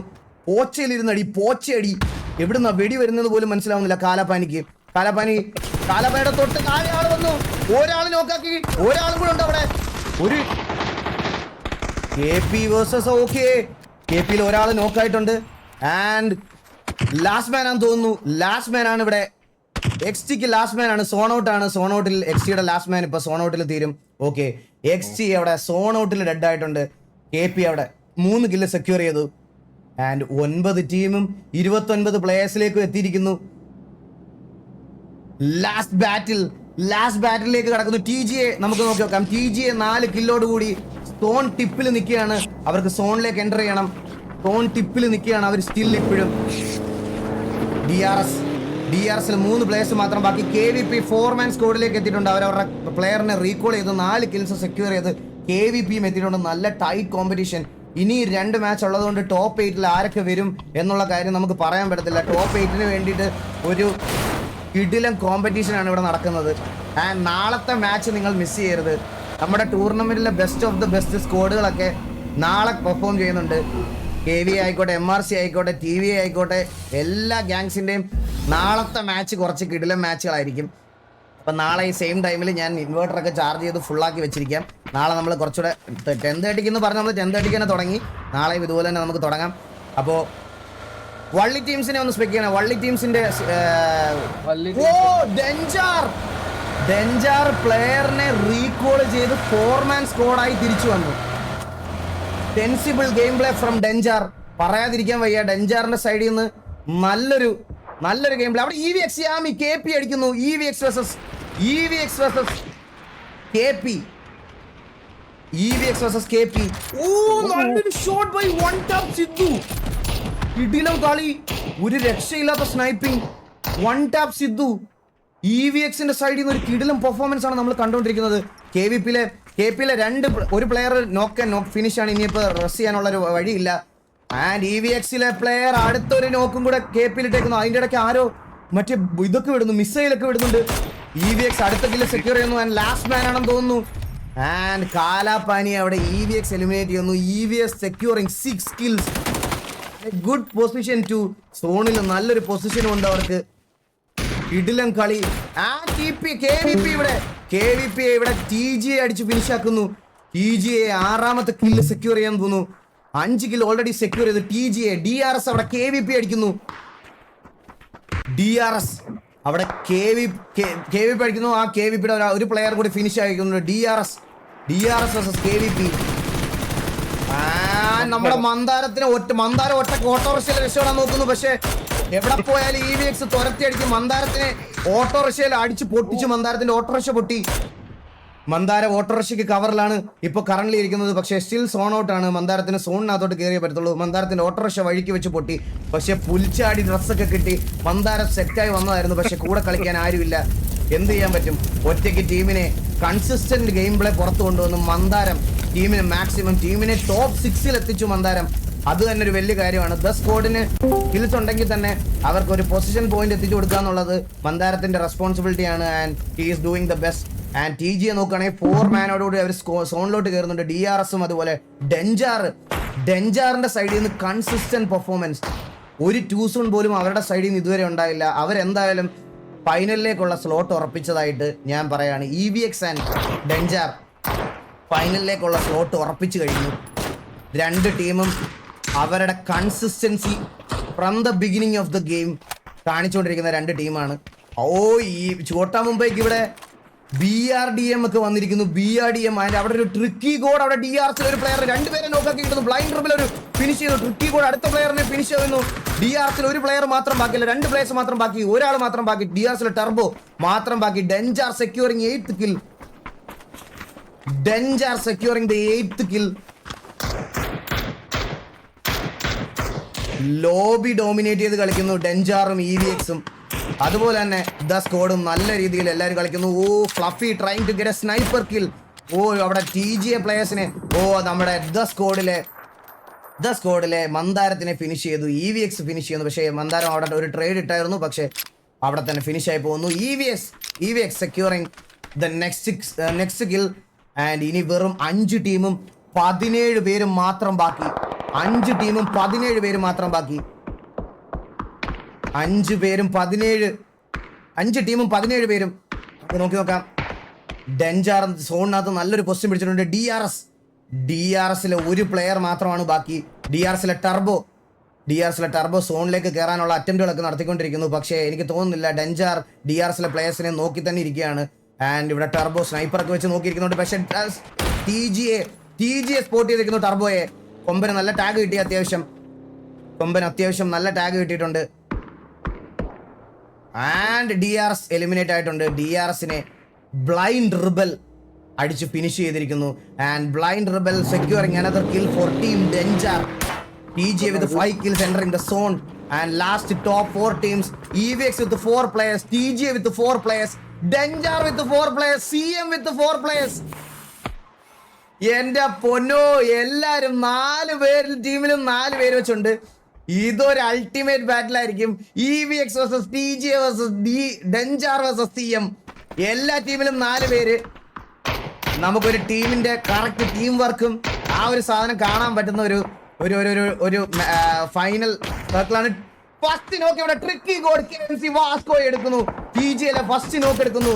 പോച്ചയടി എവിടുന്ന വെടി വരുന്നത് പോലും മനസ്സിലാവുന്നില്ല. കാലാപാനിയുടെ തൊട്ട് താഴെ ആള് വന്നു. ഒരാൾ നോക്കാക്കി, ഒരാളും കൂടെ ഉണ്ട് അവിടെ. ഒരു KP വേഴ്സസ് ഓക്കെ. KPയിൽ ഒരാൾ നോക്കായിട്ടുണ്ട്. ആൻഡ് ലാസ്റ്റ് മാൻ ആണെന്ന് തോന്നുന്നു. ലാസ്റ്റ് മാൻ ആണ് ഇവിടെ. XTക്ക് ലാസ്റ്റ് മാൻ ആണ്. സോൺ ഔട്ട് ആണ്. സോൺ ഔട്ടിൽ XTയുടെ ലാസ്റ്റ് മാൻ ഇപ്പൊ സോൺ ഔട്ടിൽ തീരും. ഓക്കെ, XT അവിടെ സോൺ ഔട്ടിൽ ഡെഡ് ആയിട്ടുണ്ട്. KP അവിടെ 3 കില്ല് സെക്യൂർ ചെയ്തു. ആൻഡ് 9 ടീമും 29 പ്ലേയേഴ്സിലേക്കും എത്തിയിരിക്കുന്നു. ലാസ്റ്റ് ബാറ്റിലേക്ക് കടക്കുന്നു. TGA നമുക്ക് നോക്കി നോക്കാം. TGA 4 കില്ലോട് കൂടി സോൺ ടിപ്പിൽ നിൽക്കുകയാണ്. അവർക്ക് സോണിലേക്ക് എൻ്റർ ചെയ്യണം. സോൺ ടിപ്പിൽ നിൽക്കുകയാണ് അവർ സ്റ്റിൽ ഇപ്പോഴും. DRSൽ 3 പ്ലേയേഴ്സ് മാത്രം ബാക്കി. KVP 4-man സ്ക്വാഡിലേക്ക് എത്തിയിട്ടുണ്ട്. അവരവരുടെ പ്ലെയറിനെ റീകോൾ ചെയ്ത് 4 കിൽസ് സെക്യൂർ ചെയ്ത് KVPയും എത്തിയിട്ടുണ്ട്. നല്ല ടൈറ്റ് കോമ്പറ്റീഷൻ. ഇനി 2 മാച്ച് ഉള്ളതുകൊണ്ട് ടോപ്പ് 8ൽ ആരൊക്കെ വരും എന്നുള്ള കാര്യം നമുക്ക് പറയാൻ പറ്റത്തില്ല. ടോപ്പ് 8ന് വേണ്ടിയിട്ട് ഒരു കിടിലൻ കോമ്പറ്റീഷനാണ് ഇവിടെ നടക്കുന്നത്. ആൻഡ് നാളത്തെ മാച്ച് നിങ്ങൾ മിസ് ചെയ്യരുത്. നമ്മുടെ ടൂർണമെന്റിലെ ബെസ്റ്റ് ഓഫ് ദ ബെസ്റ്റ് സ്ക്വാഡുകളൊക്കെ നാളെ പെർഫോം ചെയ്യുന്നുണ്ട്. KV ആയിക്കോട്ടെ, MRC ആയിക്കോട്ടെ, TVA ആയിക്കോട്ടെ, എല്ലാ ഗ്യാങ്സിൻ്റെയും നാളത്തെ മാച്ച് കുറച്ച് കിടിലൻ മാച്ചുകളായിരിക്കും. അപ്പം നാളെ ഈ സെയിം ടൈമിൽ ഞാൻ ഇൻവേർട്ടറൊക്കെ ചാർജ് ചെയ്ത് ഫുള്ളാക്കി വെച്ചിരിക്കാം. നാളെ നമ്മൾ കുറച്ചുകൂടെ 10:30 എന്ന് പറഞ്ഞാൽ നമ്മൾ 10:30 തന്നെ തുടങ്ങി. നാളെ ഇതുപോലെ തന്നെ നമുക്ക് തുടങ്ങാം. അപ്പോൾ വള്ളി ടീംസിനെ ഒന്ന് സ്പെക്ക് ചെയ്യണം. വള്ളി ടീംസിന്റെ ഡെഞ്ചാർ പ്ലെയറിനെ റീകോൾ ചെയ്ത് 4-man സ്ക്വാഡായി തിരിച്ചു വന്നു. Sensible game play from danger. പറയാതിരിക്കാൻ വയ്യ. ഡെഞ്ചാറിന്റെ സൈഡിൽ നിന്ന് നല്ലൊരു ഗെയിം പ്ലേ. അവിടെ EVX യാമി KP അടിക്കുന്നു. EVX versus KP. ഓ, നല്ലൊരു ഷോട്ട് ബൈ 1 ടാപ്പ് സിദ്ധു. ഇടിലം കളി, ഒരു രക്ഷയില്ലാത്ത സ്നൈപ്പിംഗ്. 1 ടാപ്പ് സിദ്ധു. EVXന്റെ സൈഡിൽ നിന്ന് ഒരു കിടിലം പെർഫോമൻസ് ആണ് നമ്മൾ കണ്ടുകൊണ്ടിരിക്കുന്നത്. KPയിലെ ഒരു പ്ലെയർ നോക്ക് ഫിനിഷ് ആണ്. ഇനിയിപ്പോൾ റെസ്റ്റ് ചെയ്യാനുള്ള ഒരു വഴിയില്ല. ആൻഡ് EVXലെ പ്ലെയർ അടുത്തൊരു നോക്കും കൂടെ KPയിലിട്ടേക്കുന്നു. അതിൻ്റെ ഇടയ്ക്ക് ആരോ മറ്റേ ഇതൊക്കെ വിടുന്നു, മിസൈലൊക്കെ വിടുന്നുണ്ട്. EVX അടുത്ത കില്ല് സെക്യൂർ ചെയ്യുന്നു. ആൻഡ് ലാസ്റ്റ് മാൻ ആണെന്ന് തോന്നുന്നു. ആൻഡ് കാലാപാനി അവിടെ EVX എലിമിനേറ്റ് ചെയ്യുന്നു. EVX securing 6 kills. Good position too. സോണിൽ നല്ലൊരു പൊസിഷനും ഉണ്ട് അവർക്ക്. ഇടിലം കളി. KVP ഇവിടെ TGA അടിച്ച് ഫിനിഷ് ആക്കുന്നു. TGA 6ാമത്തെ കില്ല് സെക്യൂർ ചെയ്യാൻ തോന്നുന്നു. 5 കില്ല് ഓൾറെഡി സെക്യൂർ ചെയ്തു TGA. DRS അവിടെ KVP അടിക്കുന്നു. DRS അവിടെ KVP അടിക്കുന്നു. ആ KVPയുടെ ഒരു പ്ലെയർ കൂടി ഫിനിഷ് ആയിരിക്കുന്നു. DRS versus KVP. നമ്മുടെ മന്ദാരം ഓട്ടോറിക്ഷയിൽ രക്ഷപ്പെടാൻ നോക്കുന്നു. പക്ഷെ എവിടെ പോയാലും EVX തുരത്തി അടിക്കും. മന്ദാരത്തിനെ ഓട്ടോറിക്ഷയിൽ അടിച്ച് പൊട്ടിച്ചു. മന്ദാരത്തിന്റെ ഓട്ടോറിക്ഷ പൊട്ടി. മന്ദാരം ഓട്ടോറിക്ഷയ്ക്ക് കവറിലാണ് ഇപ്പോൾ കറന്റ് ഇരിക്കുന്നത്. പക്ഷേ സ്റ്റിൽ സോൺ ഔട്ട് ആണ്. മന്ദാരത്തിന് സോണിനകത്തോട്ട് കയറിയേ പറ്റത്തുള്ളൂ. മന്ദാരത്തിന്റെ ഓട്ടോറിക്ഷ വഴിക്ക് വെച്ച് പൊട്ടി. പക്ഷെ പുൽച്ചാടി ഡ്രസ്സൊക്കെ കിട്ടി. മന്ദാരം സെറ്റായി വന്നതായിരുന്നു. പക്ഷെ കൂടെ കളിക്കാൻ ആരുമില്ല. എന്ത് ചെയ്യാൻ പറ്റും? ഒറ്റയ്ക്ക് ടീമിനെ കൺസിസ്റ്റന്റ് ഗെയിം പ്ലേ പുറത്തു കൊണ്ടുവന്നു മന്ദാരം. ടീമിനെ ടോപ്പ് 6ൽ എത്തിച്ചു മന്ദാരം. അത് തന്നെ ഒരു വലിയ കാര്യമാണ്. സ്ക്വാഡിന് സ്കിൽസ് ഉണ്ടെങ്കിൽ തന്നെ അവർക്ക് ഒരു പൊസിഷൻ പോയിന്റ് എത്തിച്ചു കൊടുക്കുക എന്നുള്ളത് മന്ദാരത്തിന്റെ റെസ്പോൺസിബിലിറ്റിയാണ്. And he is doing the best. And TGA നോക്കുകയാണെങ്കിൽ 4-manോടുകൂടി അവർ സോണിലോട്ട് കയറുന്നുണ്ട്. DRSും അതുപോലെ ഡെഞ്ചാറിന്റെ സൈഡിൽ നിന്ന് കൺസിസ്റ്റന്റ് പെർഫോമൻസ്. ഒരു 2 സോൺ പോലും അവരുടെ സൈഡിൽ നിന്ന് ഇതുവരെ ഉണ്ടായില്ല. അവരെന്തായാലും ഫൈനലിലേക്കുള്ള സ്ലോട്ട് ഉറപ്പിച്ചതായിട്ട് ഞാൻ പറയാണ്. EVX ആൻഡ് ഡെഞ്ചാർ ഫൈനലിലേക്കുള്ള സ്ലോട്ട് ഉറപ്പിച്ചു കഴിഞ്ഞു. 2 ടീമും അവരുടെ consistency from the beginning of the game കാണിച്ചുകൊണ്ടിരിക്കുന്ന 2 ടീമാണ്. ഈ ചോട്ടാ മുംബൈക്ക് ഇവിടെ BRDM ഒക്കെ വന്നിരിക്കുന്നു. BRDM അതിന്റെ അവിടെ ഒരു ട്രിക്കി ഗോഡ്, അവിടെ DRS ഒരു പ്ലെയർ രണ്ടുപേരെ നോക്കാക്കി കിട്ടുന്നു. ബ്ലൈൻഡ് റിബിൽ ഒരു ഫിനിഷ് ചെയ്തു. ട്രിക്കി ഗോഡ് അടുത്ത പ്ലെയറിനെ ഫിനിഷ് ചെയ്യുന്നു. DRS ഒരു പ്ലെയർ മാത്രം ബാക്കിയില്ല, 2 പ്ലേയേഴ്സ് മാത്രം ബാക്കി, ഒരാൾ മാത്രം ബാക്കി. DRS ടർബോ മാത്രം ബാക്കി. Danger securing 8th kill. Danger securing the 8th kill. Lobby dominate ചെയ്ത് കളിക്കുന്നു ഡെഞ്ചാറും EVXും. അതുപോലെ തന്നെ ദ സ്ക്വാഡും നല്ല രീതിയിൽ എല്ലാവരും കളിക്കുന്നു. Oh Fluffy trying to get a sniper kill. Oh അവിടെ TGA പ്ലേയേഴ്സിനെ, ഓ നമ്മുടെ ദ സ്ക്വാഡിലെ മന്ദാരത്തിനെ ഫിനിഷ് ചെയ്തു. EVX ഫിനിഷ് ചെയ്യുന്നു. പക്ഷേ മന്ദാരം അവിടെ ഒരു ട്രേഡ് ഇട്ടായിരുന്നു, പക്ഷേ അവിടെ തന്നെ ഫിനിഷ് ആയി പോകുന്നു. EVX securing the next kill. And ഇനി വെറും 5 ടീമും 17 പേരും മാത്രം ബാക്കി. 5 ടീമും 17 പേരും മാത്രം ബാക്കി. 5 ടീമും 17 പേരും. നോക്കി നോക്കാം. ഡെഞ്ചാർ സോണിനകത്ത് നല്ലൊരു പൊസിഷൻ പിടിച്ചിട്ടുണ്ട്. DRSലെ ഒരു പ്ലെയർ മാത്രമാണ് ബാക്കി. DRSലെ ടർബോ സോണിലേക്ക് കയറാനുള്ള അറ്റംപ്റ്റുകളൊക്കെ നടത്തിക്കൊണ്ടിരിക്കുന്നു. പക്ഷേ എനിക്ക് തോന്നുന്നില്ല, ഡെഞ്ചാർ DRSലെ പ്ലേയേഴ്സിനെ നോക്കി തന്നെ ഇരിക്കുകയാണ്. ആൻഡ് ഇവിടെ ടർബോ സ്നൈപ്പറൊക്കെ വെച്ച് നോക്കിയിരിക്കുന്നുണ്ട്. പക്ഷേ TGA സ്പോട്ട് ചെയ്തിരിക്കുന്നു ടർബോയെ. കൊമ്പന് നല്ല ടാഗ് കിട്ടി. അത്യാവശ്യം നല്ല ടാഗ് കിട്ടിയിട്ടുണ്ട്. ആൻഡ് DRS എലിമിനേറ്റ് ആയിട്ടുണ്ട്. DRSനെ ബ്ലൈൻഡ് റിബൽ അടിച്ച് ഫിനിഷ് ചെയ്തിരിക്കുന്നു. And blind rebel securing another kill for team danger. TGA with 5 kills entering the zone. And last top 4 teams, EVX with 4 players, TGA with 4 players, Denjar with 4 players, CM with 4 players. എന്റെ പൊന്നോ, എല്ലാരും 4 പേരിൽ ടീമിലും 4 പേര് വെച്ചുണ്ട്. ഇതൊരു അൾട്ടിമേറ്റ് ബാറ്റിൽ ആയിരിക്കും. EVX versus TGA versus danger versus CM. എല്ലാ ടീമിലും 4 പേര്. നമുക്കൊരു ടീമിന്റെ കറക്റ്റ് ടീം വർക്കും ആ ഒരു സാധനം കാണാൻ പറ്റുന്ന ഒരു ഫൈനൽ സർക്കിളാണ്. ഫസ്റ്റ് നോക്ക് ഇവിടെ ട്രിക്കി ഗോഡ് KMC വാസ്കോ എടുക്കുന്നു. TGA ഫസ്റ്റ് നോക്ക് എടുക്കുന്നു.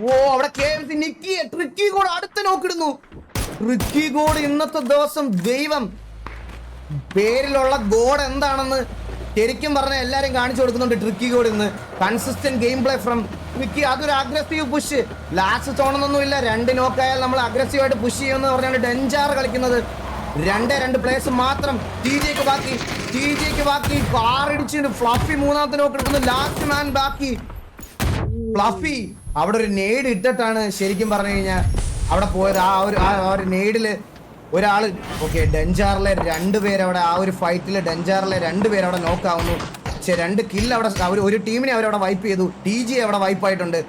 ഓ അവിടെ KMC നിക്കി ട്രിക്കി ഗോഡ് അടുത്ത നോക്ക് ഇടുന്നു. ട്രിക്കി ഗോഡ് ഇന്നത്തെ ദിവസം ദൈവം. പേരിലുള്ള ഗോഡ് എന്താണെന്ന് ശരിക്കും പറഞ്ഞ എല്ലാരും കാണിച്ചു കൊടുക്കുന്നുണ്ട്. ട്രിക്കി ഗോഡ് ഇന്ന് consistent game play from tricky. അതൊരു അഗ്രസീവ് പുഷ്. ലാസ്റ്റ് തോന്നുന്നൊന്നുമില്ല. 2 നോക്കായാൽ നമ്മൾ അഗ്രസീവായിട്ട് പുഷ് ചെയ്യുമെന്ന് പറഞ്ഞാണ് ഡെഞ്ചാർ കളിക്കുന്നത്. 2 പ്ലേയേഴ്സ് മാത്രം TGAക്ക് ബാക്കി. കാറിടിച്ച് ഫ്ലഫി 3ാമത്തെ നോക്ക് എടുക്കുന്നു. ലാസ്റ്റ് മാൻ ബാക്കി ഫ്ലഫി. അവിടെ ഒരു നെയ്ഡ് ഇട്ടിട്ടാണ് ശരിക്കും പറഞ്ഞു കഴിഞ്ഞാൽ അവിടെ പോയത്. ആ ഒരു നെയ്ഡില് ഒരാള് ഓക്കെ. ഡെഞ്ചാറിലെ 2 പേര് അവിടെ ആ ഒരു ഫൈറ്റിൽ ഡെഞ്ചാറിലെ 2 പേര് അവിടെ നോക്കാവുന്നു. പക്ഷെ 2 കില്ല് അവിടെ ഒരു ടീമിനെ അവരവിടെ വൈപ്പ് ചെയ്തു. TGA അവിടെ വൈപ്പായിട്ടുണ്ട്.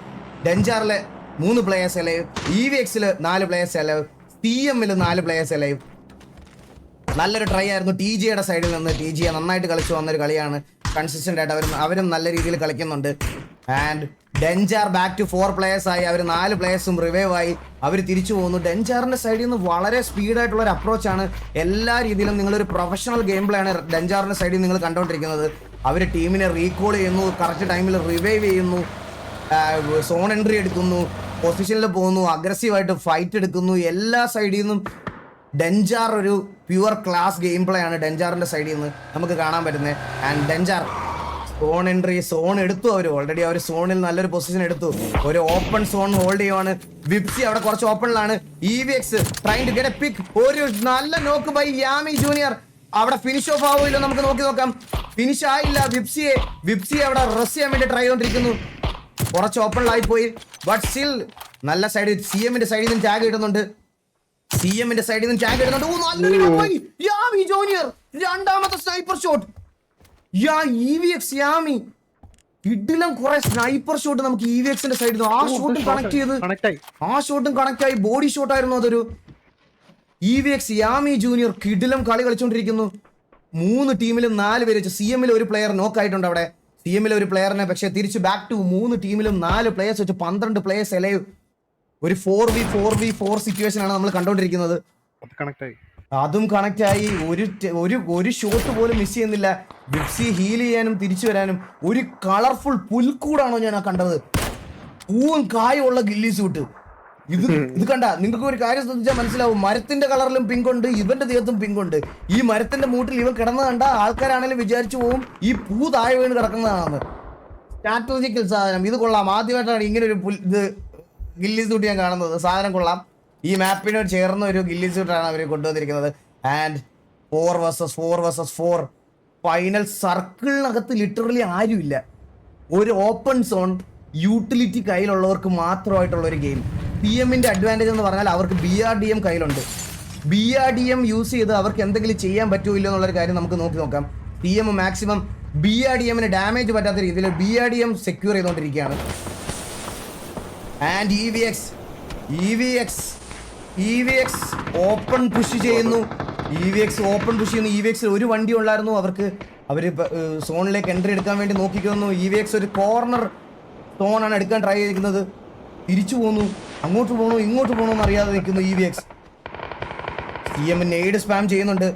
ഡെഞ്ചാറിലെ 3 പ്ലേയേഴ്സ് അലൈവ്, EVXല് 4 പ്ലേയേഴ്സ് അലൈവ്, CMല് 4 പ്ലേയേഴ്സ് അലൈവ്. നല്ലൊരു ട്രൈ ആയിരുന്നു TGAയുടെ സൈഡിൽ നിന്ന്. TGA നന്നായിട്ട് കളിച്ചു വന്നൊരു കളിയാണ്. കൺസിസ്റ്റന്റ് ആയിട്ട് അവരും നല്ല രീതിയിൽ കളിക്കുന്നുണ്ട്. ആൻഡ് ഡെഞ്ചാർ ബാക്ക് ടു 4 പ്ലേയേഴ്സ് ആയി. അവർ 4 പ്ലേയേഴ്സും റിവൈവ് ആയി. അവർ തിരിച്ചു പോകുന്നു. ഡെഞ്ചാറിന്റെ സൈഡിൽ നിന്ന് വളരെ സ്പീഡായിട്ടുള്ള ഒരു അപ്രോച്ചാണ്. എല്ലാ രീതിയിലും നിങ്ങളൊരു പ്രൊഫഷണൽ ഗെയിം പ്ലേ ആണ് ഡെഞ്ചാറിന്റെ സൈഡിൽ നിങ്ങൾ കണ്ടുകൊണ്ടിരിക്കുന്നത്. അവർ ടീമിനെ റീകോൾ ചെയ്യുന്നു, കറക്റ്റ് ടൈമിൽ റിവൈവ് ചെയ്യുന്നു, സോൺ എൻട്രി എടുക്കുന്നു, പൊസിഷനിൽ പോകുന്നു, അഗ്രസീവായിട്ട് ഫൈറ്റ് എടുക്കുന്നു. എല്ലാ സൈഡിൽ നിന്നും ഡെഞ്ചാർ ഒരു പ്യുവർ ക്ലാസ് ഗെയിം പ്ലേ ആണ് ഡെഞ്ചാറിന്റെ സൈഡിൽ നിന്ന് നമുക്ക് കാണാൻ പറ്റുന്നത്. ആൻഡ് ഡെഞ്ചാർ സോൺ എടുത്തു. അവർ ഓൾറെഡി അവർ സോണിൽ നല്ലൊരു പൊസിഷൻ എടുത്തു. ഒരു ഓപ്പൺ സോൺ ഹോൾഡ് ചെയ്യുവാണ്. വിപ്സി അവിടെ കുറച്ച് ഓപ്പണിലാണ്. EVX trying to get a pick. ഒരു നല്ല നോക്ക് ബൈ യാമി ജൂനിയർ. അവിടെ ഫിനിഷ് ഓഫ് ആവില്ലോ, നമുക്ക് നോക്കാം. ഫിനിഷ് ആയില്ല. വിപ്സിയെ അവിടെ റസ് ചെയ്യാൻ വേണ്ടി ട്രൈ ചെയ്തോണ്ടിരിക്കുന്നു. കുറച്ച് ഓപ്പണിലായി പോയി. ബട്ട് സ്റ്റിൽ നല്ല സൈഡിൽ CMന്റെ സൈഡിൽ നിന്ന് ടാഗ് ഇടുന്നുണ്ട്. യാമി ജൂനിയർ 2ാമത്തെ സ്നൈപ്പർ ഷോട്ട്. EVX യാമി കിഡിലും കുറെ സ്നൈപ്പർ ഷോട്ട് നമുക്ക് EVXന്റെ സൈഡിൽ നിന്ന്. ആ ഷോട്ടും കണക്ട് ആയി. ബോഡി ഷോട്ട് ആയിരുന്നു അതൊരു. EVX യാമി ജൂനിയർ കിഡിലും കളി കളിച്ചുകൊണ്ടിരിക്കുന്നു. 3 ടീമിലും 4 പേര് വെച്ച്. CMൽ ഒരു പ്ലെയർ നോക്കായിട്ടുണ്ട് അവിടെ. CMൽ ഒരു പ്ലെയറിനെ. പക്ഷെ തിരിച്ച് ബാക്ക് ടു 3 ടീമിലും 4 പ്ലേയേഴ്സ് വെച്ച് 12 പ്ലേയേഴ്സ് അലൈവ്. ഒരു 4v4 സിറ്റുവേഷൻ ആണ് നമ്മൾ കണ്ടോണ്ടിരിക്കുന്നത്. അതും കണക്ട് ആയി. ഒരു ഷോട്ട് പോലും മിസ് ചെയ്യുന്നില്ല. വിപ്സി ഹീൽ ചെയ്യാനും തിരിച്ചു വരാനും. ഒരു കളർഫുൾ പുൽക്കൂടാണോ ഞാൻ കണ്ടത്. പൂവും കായുള്ള ഗില്ലി സൂട്ട്. ഇത് കണ്ട നിങ്ങൾക്ക് ഒരു കാര്യം ശ്രദ്ധിച്ചാൽ മനസ്സിലാവും. മരത്തിന്റെ കളറിലും പിങ്ക് ഉണ്ട്, ഇവന്റെ ദേഹത്തും പിങ്ക് ഉണ്ട്. ഈ മരത്തിന്റെ മൂട്ടിൽ ഇവൻ കിടന്ന് കണ്ട ആൾക്കാരാണെങ്കിലും വിചാരിച്ചു പോവും ഈ പൂ താഴെ വീണ് കിടക്കുന്നതാണെന്ന്. സ്ട്രാറ്റജിക്കൽ സാധനം. ഇത് കൊള്ളാം. ആദ്യമായിട്ടാണ് ഇങ്ങനെ ഒരു ഇത് ഗില്ലി സൂട്ട് ഞാൻ കാണുന്നത്. സാധനം കൊള്ളാം. ഈ മാപ്പിനോട് ചേർന്ന ഒരു ഗില്ലി സൂട്ടാണ് അവർ കൊണ്ടുവന്നിരിക്കുന്നത്. ആൻഡ് 4 vs 4 ഫൈനൽ സർക്കിളിനകത്ത് ലിറ്ററലി ആരുമില്ല. ഒരു ഓപ്പൺ സോൺ യൂട്ടിലിറ്റി കയ്യിലുള്ളവർക്ക് മാത്രമായിട്ടുള്ള ഒരു ഗെയിം. PMന്റെ അഡ്വാൻറ്റേജ് എന്ന് പറഞ്ഞാൽ അവർക്ക് BRDM കയ്യിലുണ്ട്. BRDM യൂസ് ചെയ്ത് അവർക്ക് എന്തെങ്കിലും ചെയ്യാൻ പറ്റുമോ ഇല്ലോ എന്നുള്ളൊരു കാര്യം നമുക്ക് നോക്കാം. PM മാക്സിമം BRDMന് ഡാമേജ് പറ്റാത്ത രീതിയിൽ BRDM സെക്യൂർ ചെയ്തുകൊണ്ടിരിക്കുകയാണ്. ആൻഡ് EVX ഓപ്പൺ പുഷ് ചെയ്യുന്നു. EVX ഒരു വണ്ടി ഉള്ളായിരുന്നു അവർക്ക്. അവർ സോണിലേക്ക് എൻട്രി എടുക്കാൻ വേണ്ടി നോക്കിക്കുന്നു. EVX ഒരു കോർണർ സോണാണ് എടുക്കാൻ ട്രൈ ചെയ്തിരിക്കുന്നത്. തിരിച്ചു പോന്നു, അങ്ങോട്ട് പോകണോ ഇങ്ങോട്ട് പോകണോ എന്ന് അറിയാതെ നിൽക്കുന്നു EVX. CM നെയ്ഡ് സ്പാം ചെയ്യുന്നുണ്ട്.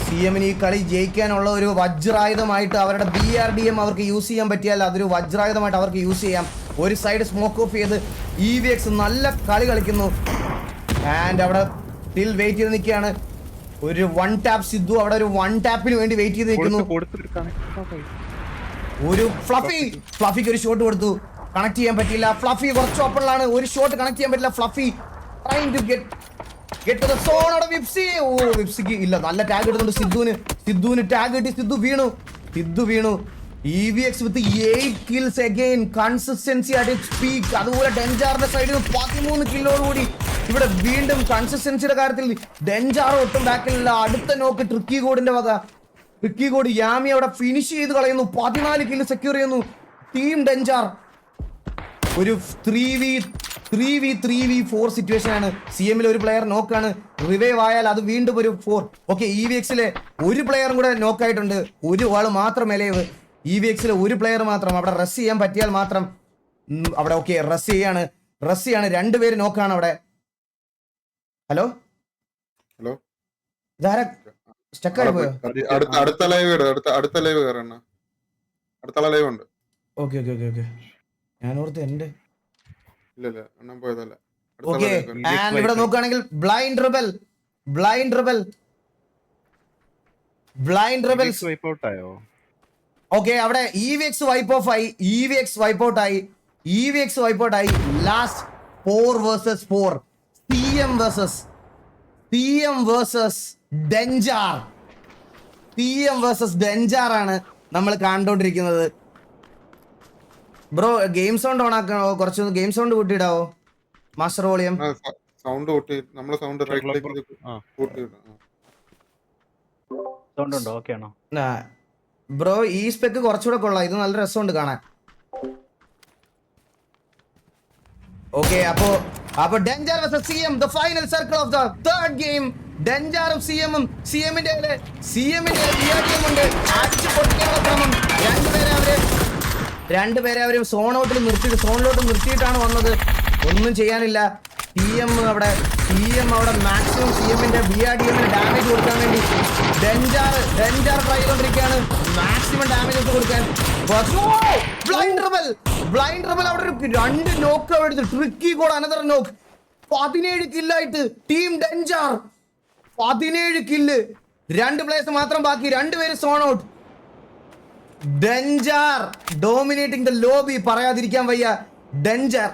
CMന് ഈ കളി ജയിക്കാനുള്ള ഒരു വജ്രായുധമായിട്ട് അവരുടെ BRDM അവർക്ക് യൂസ് ചെയ്യാൻ പറ്റിയാൽ അതൊരു വജ്രായുധമായിട്ട് അവർക്ക് യൂസ് ചെയ്യാം. ഒരു സൈഡ് സ്മോക്ക് ഓഫ് ചെയ്ത് EVX നല്ല കളി കളിക്കുന്നു. ആൻഡ് അവിടെ സ്റ്റിൽ വെയിറ്റ് ചെയ്ത് നിൽക്കുകയാണ്. ഒരു 1 ടാപ്പ് സിദ്ധു അവിടെ ഒരു 1 ടാപ്പിന് വേണ്ടി വെയിറ്റ് ചെയ്ത് നിൽക്കുന്നു. ഒരു ഫ്ലഫിക്ക് ഒരു ഷോട്ട് കൊടുത്തു, കണക്ട് ചെയ്യാൻ പറ്റില്ല. ഫ്ലഫി കുറച്ച് ഓപ്പണിലാണ്, ഒരു ഷോട്ട് കണക്ട് ചെയ്യാൻ പറ്റില്ല. Fluffy trying to get to the zone. അവിടെ വിപ്സിക്ക് ഇല്ല, നല്ല ടാഗ് എടുത്തുണ്ട് സിദ്ധുവിന് ടാഗ് കിട്ടി. സിദ്ധു വീണു. EVX with 8 kills again. Consistency at its peak. അതുപോലെ ഡെൻജാറിന്റെ സൈഡിൽ 13 കില്ലോട് കൂടി ഇവിടെ വീണ്ടും കൺസിസ്റ്റൻസിയുടെ കാര്യത്തിൽ ഡെൻജാർ ഒട്ടും ബാക്കിലില്ല. അടുത്ത നോക്ക് ട്രിക്കി കോഡിന്റെ വക. ട്രിക്കി കോഡ് യാമി അവിടെ ഫിനിഷ് ചെയ്ത് കളയുന്നു. 14 കില്ല് സെക്യൂർ ചെയ്യുന്നു ടീം ഡെൻജാർ. ഒരു 3v4 സിറ്റുവേഷൻ ആണ്. CMൽ ഒരു പ്ലെയർ നോക്കാണ്. റിവൈവ് ആയാൽ അത് വീണ്ടും ഒരു 4. ഓക്കെ, EVXലെ ഒരു പ്ലെയറും കൂടെ നോക്കായിട്ടുണ്ട്. ഒരു ആള് മാത്രം എലവ്. EVXലെ ഒരു പ്ലെയർ മാത്രം അവിടെ റസ് ചെയ്യാൻ പറ്റിയാൽ മാത്രം അവിടെ ഓക്കെ റസ് ചെയ്യാണ്. 2 പേര് നോക്കാണ് അവിടെ. ഹലോ ഇതാരാ സ്റ്റക്കായി പോയോ? അടുത്ത ലൈവ് ഉണ്ട്. ഓക്കെ ഞാൻ ഓർത്ത് എന്റെ പോയതല്ല. ഓക്കെ. ആൻഡ് ഇവിടെ നോക്കുകയാണെങ്കിൽ ബ്ലൈൻഡ് റിബൽസ് ഓക്കെ അവിടെ EVX വൈപ്പ് ഔട്ട് ആയി. Last 4 vs 4 CM versus danger ആണ് നമ്മൾ കണ്ടോണ്ടിരിക്കുന്നത്. ബ്രോ ഗെയിം സൗണ്ട് ഓൺ ആക്കണോ? കുറച്ച് ഗെയിം സൗണ്ട് കൂട്ടിയിടാവോ? മാസ്റ്റർ വോളിയം സൗണ്ട് കൂട്ടി. നമ്മളെ സൗണ്ട് സൗണ്ട് ഉണ്ടോ? ഓക്കേ ആണോ ബ്രോ? ഈ സ്പെക്ക് കുറച്ചുകൂടെ കൊള്ളാം. ഇത് നല്ല രസമുണ്ട് കാണാൻ. ഓക്കെ, അപ്പൊ danger versus CM the final circle of the third game. ഡെൻജാറും CMന്റെ BRDM ഉണ്ട്. അടിച്ചു പൊട്ടിക്കാനുള്ള ശ്രമം. രണ്ടുപേരെ അവര് സോണിലോട്ട് നിർത്തിയിട്ടാണ് വന്നത്. ഒന്നും ചെയ്യാനില്ല. CM അവിടെ മാക്സിമം CMന്റെ BRDMന് ഡാമേജ് കൊടുക്കാൻ വേണ്ടി ഡെൻജാർ ട്രൈ ചെയ്തോണ്ടിരിക്കുകയാണ്. മാക്സിമം ഡാമേജ് കൊടുക്കാൻ. ബ്ലൈൻഡ് റബൽ അവിടെ ഒരു 2 നോക്ക് എടുത്ത്. Tricky code another knock. 17 കില്ലായിട്ട് ടീം ഡെൻജാർ. 17 കില്ല്. 2 പ്ലേയേഴ്സ് മാത്രം ബാക്കി. 2 പേര് zone out. Danger dominating the lobby. പറയാതിരിക്കാൻ വയ്യ. ഡെൻജാർ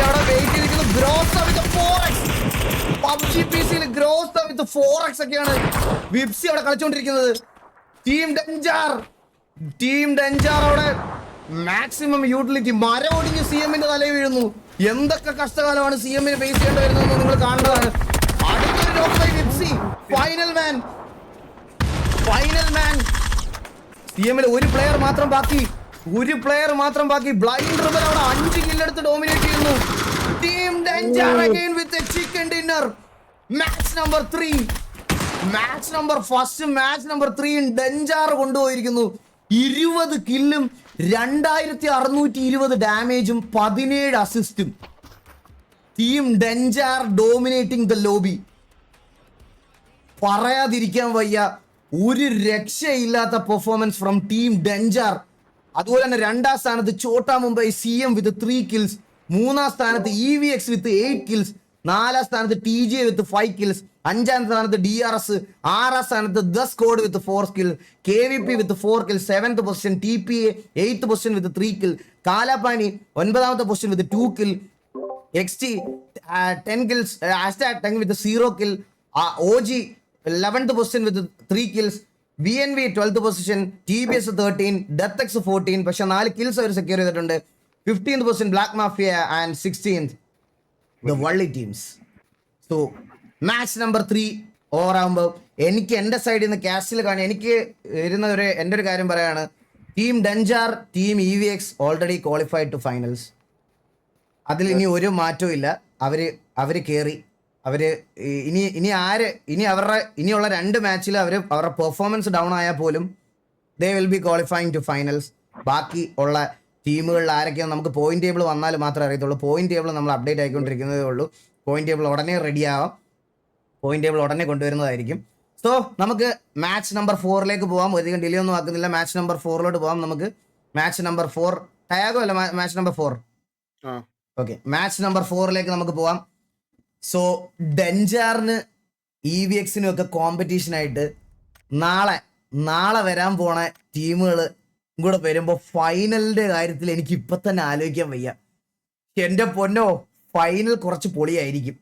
അവിടെ വെയിറ്റ് ചെയ്തിരിക്കുന്നു. ഗ്രോസ വിത്ത് 4x. PUBG PCയിൽ ഗ്രോസ വിത്ത് 4x ഒക്കെയാണ് വിപ്സി അവിടെ കളിച്ചോണ്ടിരിക്കുന്നത്. ടീം ഡെൻജാർ അവിടെ മാക്സിമം യൂട്ടിലിറ്റി. മരം ഒടിഞ്ഞ് CMന്റെ തലയിൽ വീഴുന്നു. എന്തൊക്കെ കഷ്ടകാലമാണ് CMന് ഫേസ് ചെയ്യേണ്ടി വരുന്നതെന്ന് നിങ്ങൾ കാണേണ്ടതാണ്. അടുത്തൊരു നോക്ക് ബൈ വിപ്സി. ഫൈനൽ മാൻ. CMൽ ഒരു പ്ലെയർ മാത്രം ബാക്കി. ബ്ലൈൻഡ് റിബൽ അവിടെ 5 കില്ലെടുത്ത് ഡോമിനേറ്റ് ചെയ്യുന്നു. Team danger again with a chicken dinner. Match number 3 danger കൊണ്ടുപോയിരിക്കുന്നു. 20 കില്ലും 2620 ഡാമേജും 17 അസിസ്റ്റും. Team danger dominating the lobby. പറയാതിരിക്കാൻ വയ്യ. ഒരു രക്ഷയില്ലാത്ത പെർഫോമൻസ് ഫ്രം ടീം ഡെൻജാർ. അതുപോലെ തന്നെ 2ാം സ്ഥാനത്ത് ചോട്ടാ മുംബൈ CM വിത്ത് 3 kills. 3ാം സ്ഥാനത്ത് EVX വിത്ത് 8 kills. 4ാം സ്ഥാനത്ത് TJ വിത്ത് 5 kills. 5ാം സ്ഥാനത്ത് DRS. 6ാം സ്ഥാനത്ത് the squad with 4 kills. KVP with 4 kills. 7th position TPA 8th position with 3 kills. Kalapani 9th position with 2 kill. XT 10 kills, #10 with 0 kill. OG 11th position with 3 kills. VNV 12th position, TBS 13, DeathX 14. പക്ഷെ 4 kills അവർ സെക്യൂർ ചെയ്തിട്ടുണ്ട്. 15th position Black Mafia and 16th the Worldly teams. So much number 3 over ആകുമ്പോൾ എനിക്ക് എൻ്റെ സൈഡിൽ നിന്ന് കാസ്റ്റിൽ കാണാൻ എനിക്ക് വരുന്ന എൻ്റെ ഒരു കാര്യം പറയാണ്. Team danger, team EVX already qualified to finals. അതിൽ ഇനി ഒരു മാറ്റവും ഇല്ല. അവര് കയറി. ഇനി അവരുടെ ഇനിയുള്ള 2 മാച്ചിൽ അവരുടെ പെർഫോമൻസ് ഡൗൺ ആയാൽ പോലും they will be qualifying to finals. ബാക്കി ഉള്ള ടീമുകളിൽ ആരൊക്കെയാണ് നമുക്ക് പോയിന്റ് ടേബിൾ വന്നാൽ മാത്രമേ അറിയത്തുള്ളൂ. പോയിന്റ് ടേബിൾ നമ്മൾ അപ്ഡേറ്റ് ആയിക്കൊണ്ടിരിക്കുന്നതേ ഉള്ളൂ. പോയിന്റ് ടേബിൾ ഉടനെ റെഡി ആവാം. പോയിന്റ് ടേബിൾ ഉടനെ കൊണ്ടുവരുന്നതായിരിക്കും. സോ നമുക്ക് മാച്ച് നമ്പർ 4ലേക്ക് പോകാം. അധികം ഡിലേ ഒന്നും ആക്കുന്നില്ല. മാച്ച് നമ്പർ 4ലോട്ട് പോകാം. നമുക്ക് മാച്ച് നമ്പർ 4 ടയാഗോ അല്ല, മാച്ച് നമ്പർ 4. ഓക്കെ, മാച്ച് നമ്പർ 4ലേക്ക് നമുക്ക് പോവാം. സോ ഡെഞ്ചാറിന് EVXനും ഒക്കെ കോമ്പറ്റീഷനായിട്ട് നാളെ വരാൻ പോണ ടീമുകൾ കൂടെ വരുമ്പോൾ ഫൈനലിന്റെ കാര്യത്തിൽ എനിക്ക് ഇപ്പൊ തന്നെ ആലോചിക്കാൻ വയ്യ. എന്റെ പൊന്നോ, ഫൈനൽ കുറച്ച് പൊളിയായിരിക്കും.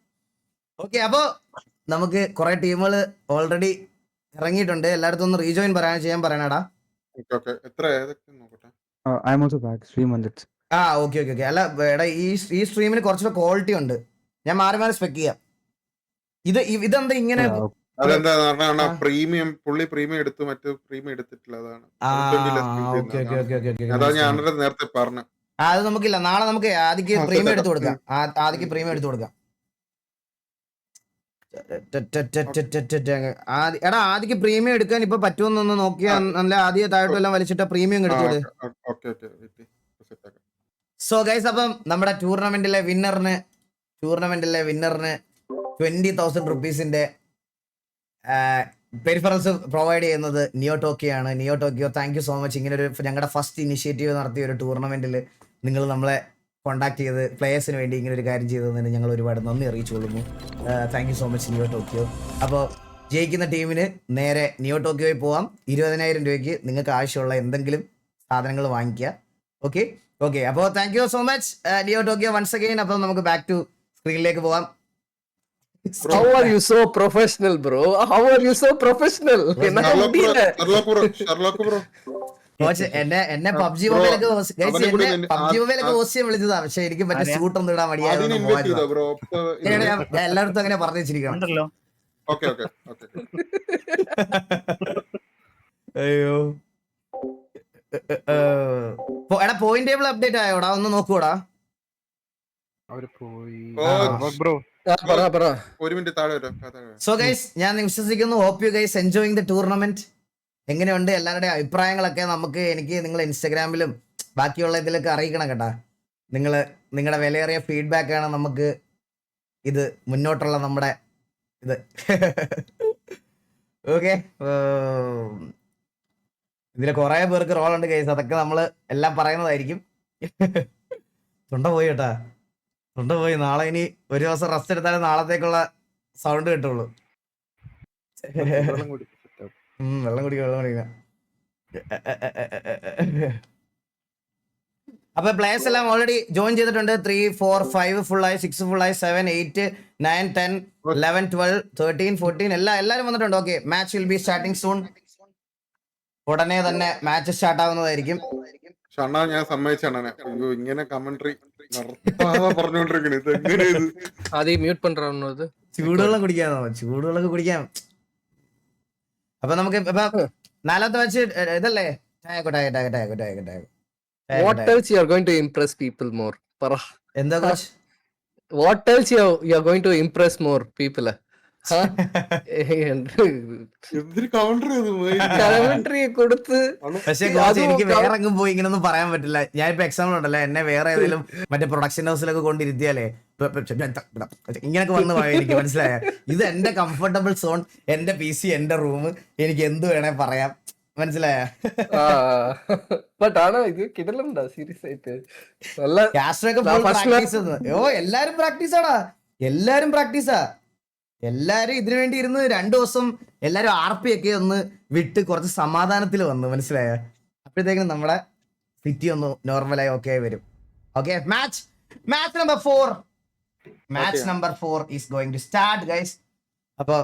ഓക്കെ, അപ്പോൾ നമുക്ക് കുറെ ടീമുകൾ ഓൾറെഡി ഇറങ്ങിയിട്ടുണ്ട്. എല്ലായിടത്തും ഒന്ന് റീജോയിൻ ചെയ്യാൻ പറയണടാ. ഓക്കെ. അല്ല എടാ, ഈ സ്ട്രീമിന് കുറച്ചുകൂടെ ക്വാളിറ്റി ഉണ്ട്. ഞാൻ മാറി സ്പെക്ക് ചെയ്യാം. ഇതെന്താ ഇങ്ങനെ? പ്രീമിയം പ്രീമിയം എടുത്തു, മറ്റു പ്രീമിയം എടുത്തിട്ടില്ല. നേരത്തെ പറഞ്ഞു. അത് നമുക്കില്ല. നാളെ നമുക്ക് ആദ്യം പ്രീമിയം എടുത്തു കൊടുക്കാം. എടാ, ആദ്യം പ്രീമിയം എടുക്കാൻ ഇപ്പൊ പറ്റുമെന്നൊന്ന് നോക്കിയാ നല്ല. ആദ്യം താഴോട്ട് എല്ലാം വലിച്ചിട്ട് പ്രീമിയം എടുത്തോളൂ. സോ ഗൈസ്, അപ്പം നമ്മുടെ ടൂർണമെന്റിലെ വിന്നറിന് 20,000 റുപ്പീസിന്റെ പെരിഫറൽസ് പ്രൊവൈഡ് ചെയ്യുന്നത് Neo Tokyo. Thank you so much. ഇങ്ങനെ ഒരു ഞങ്ങളുടെ ഫസ്റ്റ് ഇനിഷ്യേറ്റീവ് നടത്തിയ ഒരു ടൂർണമെന്റിൽ നിങ്ങൾ നമ്മളെ കോൺടാക്ട് ചെയ്ത് പ്ലേയേഴ്സിന് വേണ്ടി ഇങ്ങനെ ഒരു കാര്യം ചെയ്തതിന് ഞങ്ങൾ ഒരുപാട് നന്ദി അറിയിച്ചുകൊള്ളുന്നു. Thank you so much Neo Tokyo. അപ്പോൾ ജയിക്കുന്ന ടീമിന് നേരെ നിയോ ടോക്കിയോയിൽ പോവാം. 20,000 രൂപയ്ക്ക് നിങ്ങൾക്ക് ആവശ്യമുള്ള എന്തെങ്കിലും സാധനങ്ങൾ വാങ്ങിക്കുക. ഓക്കെ, അപ്പോൾ thank you so much Neo Tokyo once again. അപ്പോൾ നമുക്ക് ബാക്ക് ടു സ്ക്രീനിലേക്ക് പോവാം. How are you so professional, bro? How are you so professional? എന്നെ പബ്ജി മൊബൈലൊക്കെ ഹോസ്റ്റ് വിളിച്ചതാ. പക്ഷെ എനിക്ക് മറ്റേ സ്യൂട്ട് ഒന്നും ഇടാൻ മടിയായിരുന്നു. ഞാൻ എല്ലായിടത്തും അങ്ങനെ പറഞ്ഞു വെച്ചിരിക്കണം. അയ്യോ, എടാ പോയിന്റ് ടേബിൾ അപ്ഡേറ്റ് ആയോടാ? ഒന്ന് നോക്കൂടാ. സോ ഗൈസ്, ഞാൻ വിശ്വസിക്കുന്നു hope you guys enjoying the tournament. എങ്ങനെയുണ്ട് എല്ലാവരുടെയും അഭിപ്രായങ്ങളൊക്കെ എനിക്ക് നിങ്ങൾ ഇൻസ്റ്റഗ്രാമിലും ബാക്കിയുള്ള ഇതിലൊക്കെ അറിയിക്കണം കേട്ടാ. നിങ്ങളുടെ വിലയേറിയ ഫീഡ്ബാക്ക് ആണ് നമുക്ക് ഇത് മുന്നോട്ടുള്ള നമ്മുടെ ഇത്. ഓക്കെ, ഇതിൽ കുറെ പേർക്ക് റോൾ ഉണ്ട് ഗൈസ്. അതൊക്കെ നമ്മൾ എല്ലാം പറയുന്നതായിരിക്കും. തൊണ്ട പോയി കേട്ടാ, തൊണ്ട പോയി. നാളെ ഇനി ഒരു ദിവസം റെസ്റ്റ് എടുത്താലേ നാളത്തേക്കുള്ള സൗണ്ട് കിട്ടുള്ളൂ. വെള്ളം കുടിക്കാം. അപ്പൊ പ്ലേയേഴ്സ് എല്ലാം ഓൾറെഡി ജോയിൻ ചെയ്തിട്ടുണ്ട്. 3, 4, 5 ഫുള്ളായി, 6 ഫുള്ളായി, 7, 8, 9, 10, 11, 12, 13, 14 എല്ലാവരും വന്നിട്ടുണ്ട്. Okay, match will be starting soon. ഉടനെ തന്നെ മാച്ച് സ്റ്റാർട്ട് ആവുന്നതായിരിക്കും. ഞാൻ സമ്മതിച്ചാണ് ഇങ്ങനെ കമന്ററി പറഞ്ഞോണ്ടിരിക്കണത്. ചൂടുവെള്ളം കുടിക്കാം. അപ്പൊ നമുക്ക് ഇപ്പൊ 4th വെച്ച് ഇതല്ലേ? What else you are going to impress people more? എന്താ coach? What else you are going to impress more people? Commentary കൊടുത്ത്. പക്ഷെ എനിക്ക് വേറെ എങ്ങും പോയി ഇങ്ങനൊന്നും പറയാൻ പറ്റില്ല. ഞാനിപ്പോ എക്സാമ്പിൾ ഉണ്ടല്ലോ, എന്നെ വേറെ ഏതെങ്കിലും മറ്റേ പ്രൊഡക്ഷൻ ഹൗസിലൊക്കെ കൊണ്ടിരുത്തിയാലേ ഇങ്ങനൊക്കെ വന്ന് എനിക്ക് മനസ്സിലായ ഇത് എന്റെ കംഫർട്ടബിൾ സോൺ, എന്റെ PC, എന്റെ റൂം, എനിക്ക് എന്ത് വേണേ പറയാം. മനസ്സിലായ? എല്ലാരും പ്രാക്ടീസാ. എല്ലാരും ഇതിനു വേണ്ടി ഇരുന്ന് 2 ദിവസം എല്ലാരും RP ഒക്കെ ഒന്ന് വിട്ട് കുറച്ച് സമാധാനത്തിൽ വന്നു. മനസ്സിലായ? അപ്പോഴത്തേക്കും നമ്മുടെ ഫിറ്റി ഒന്ന് നോർമലായി ഓക്കെ വരും. Okay, match number 4 is going to start guys. അപ്പൊ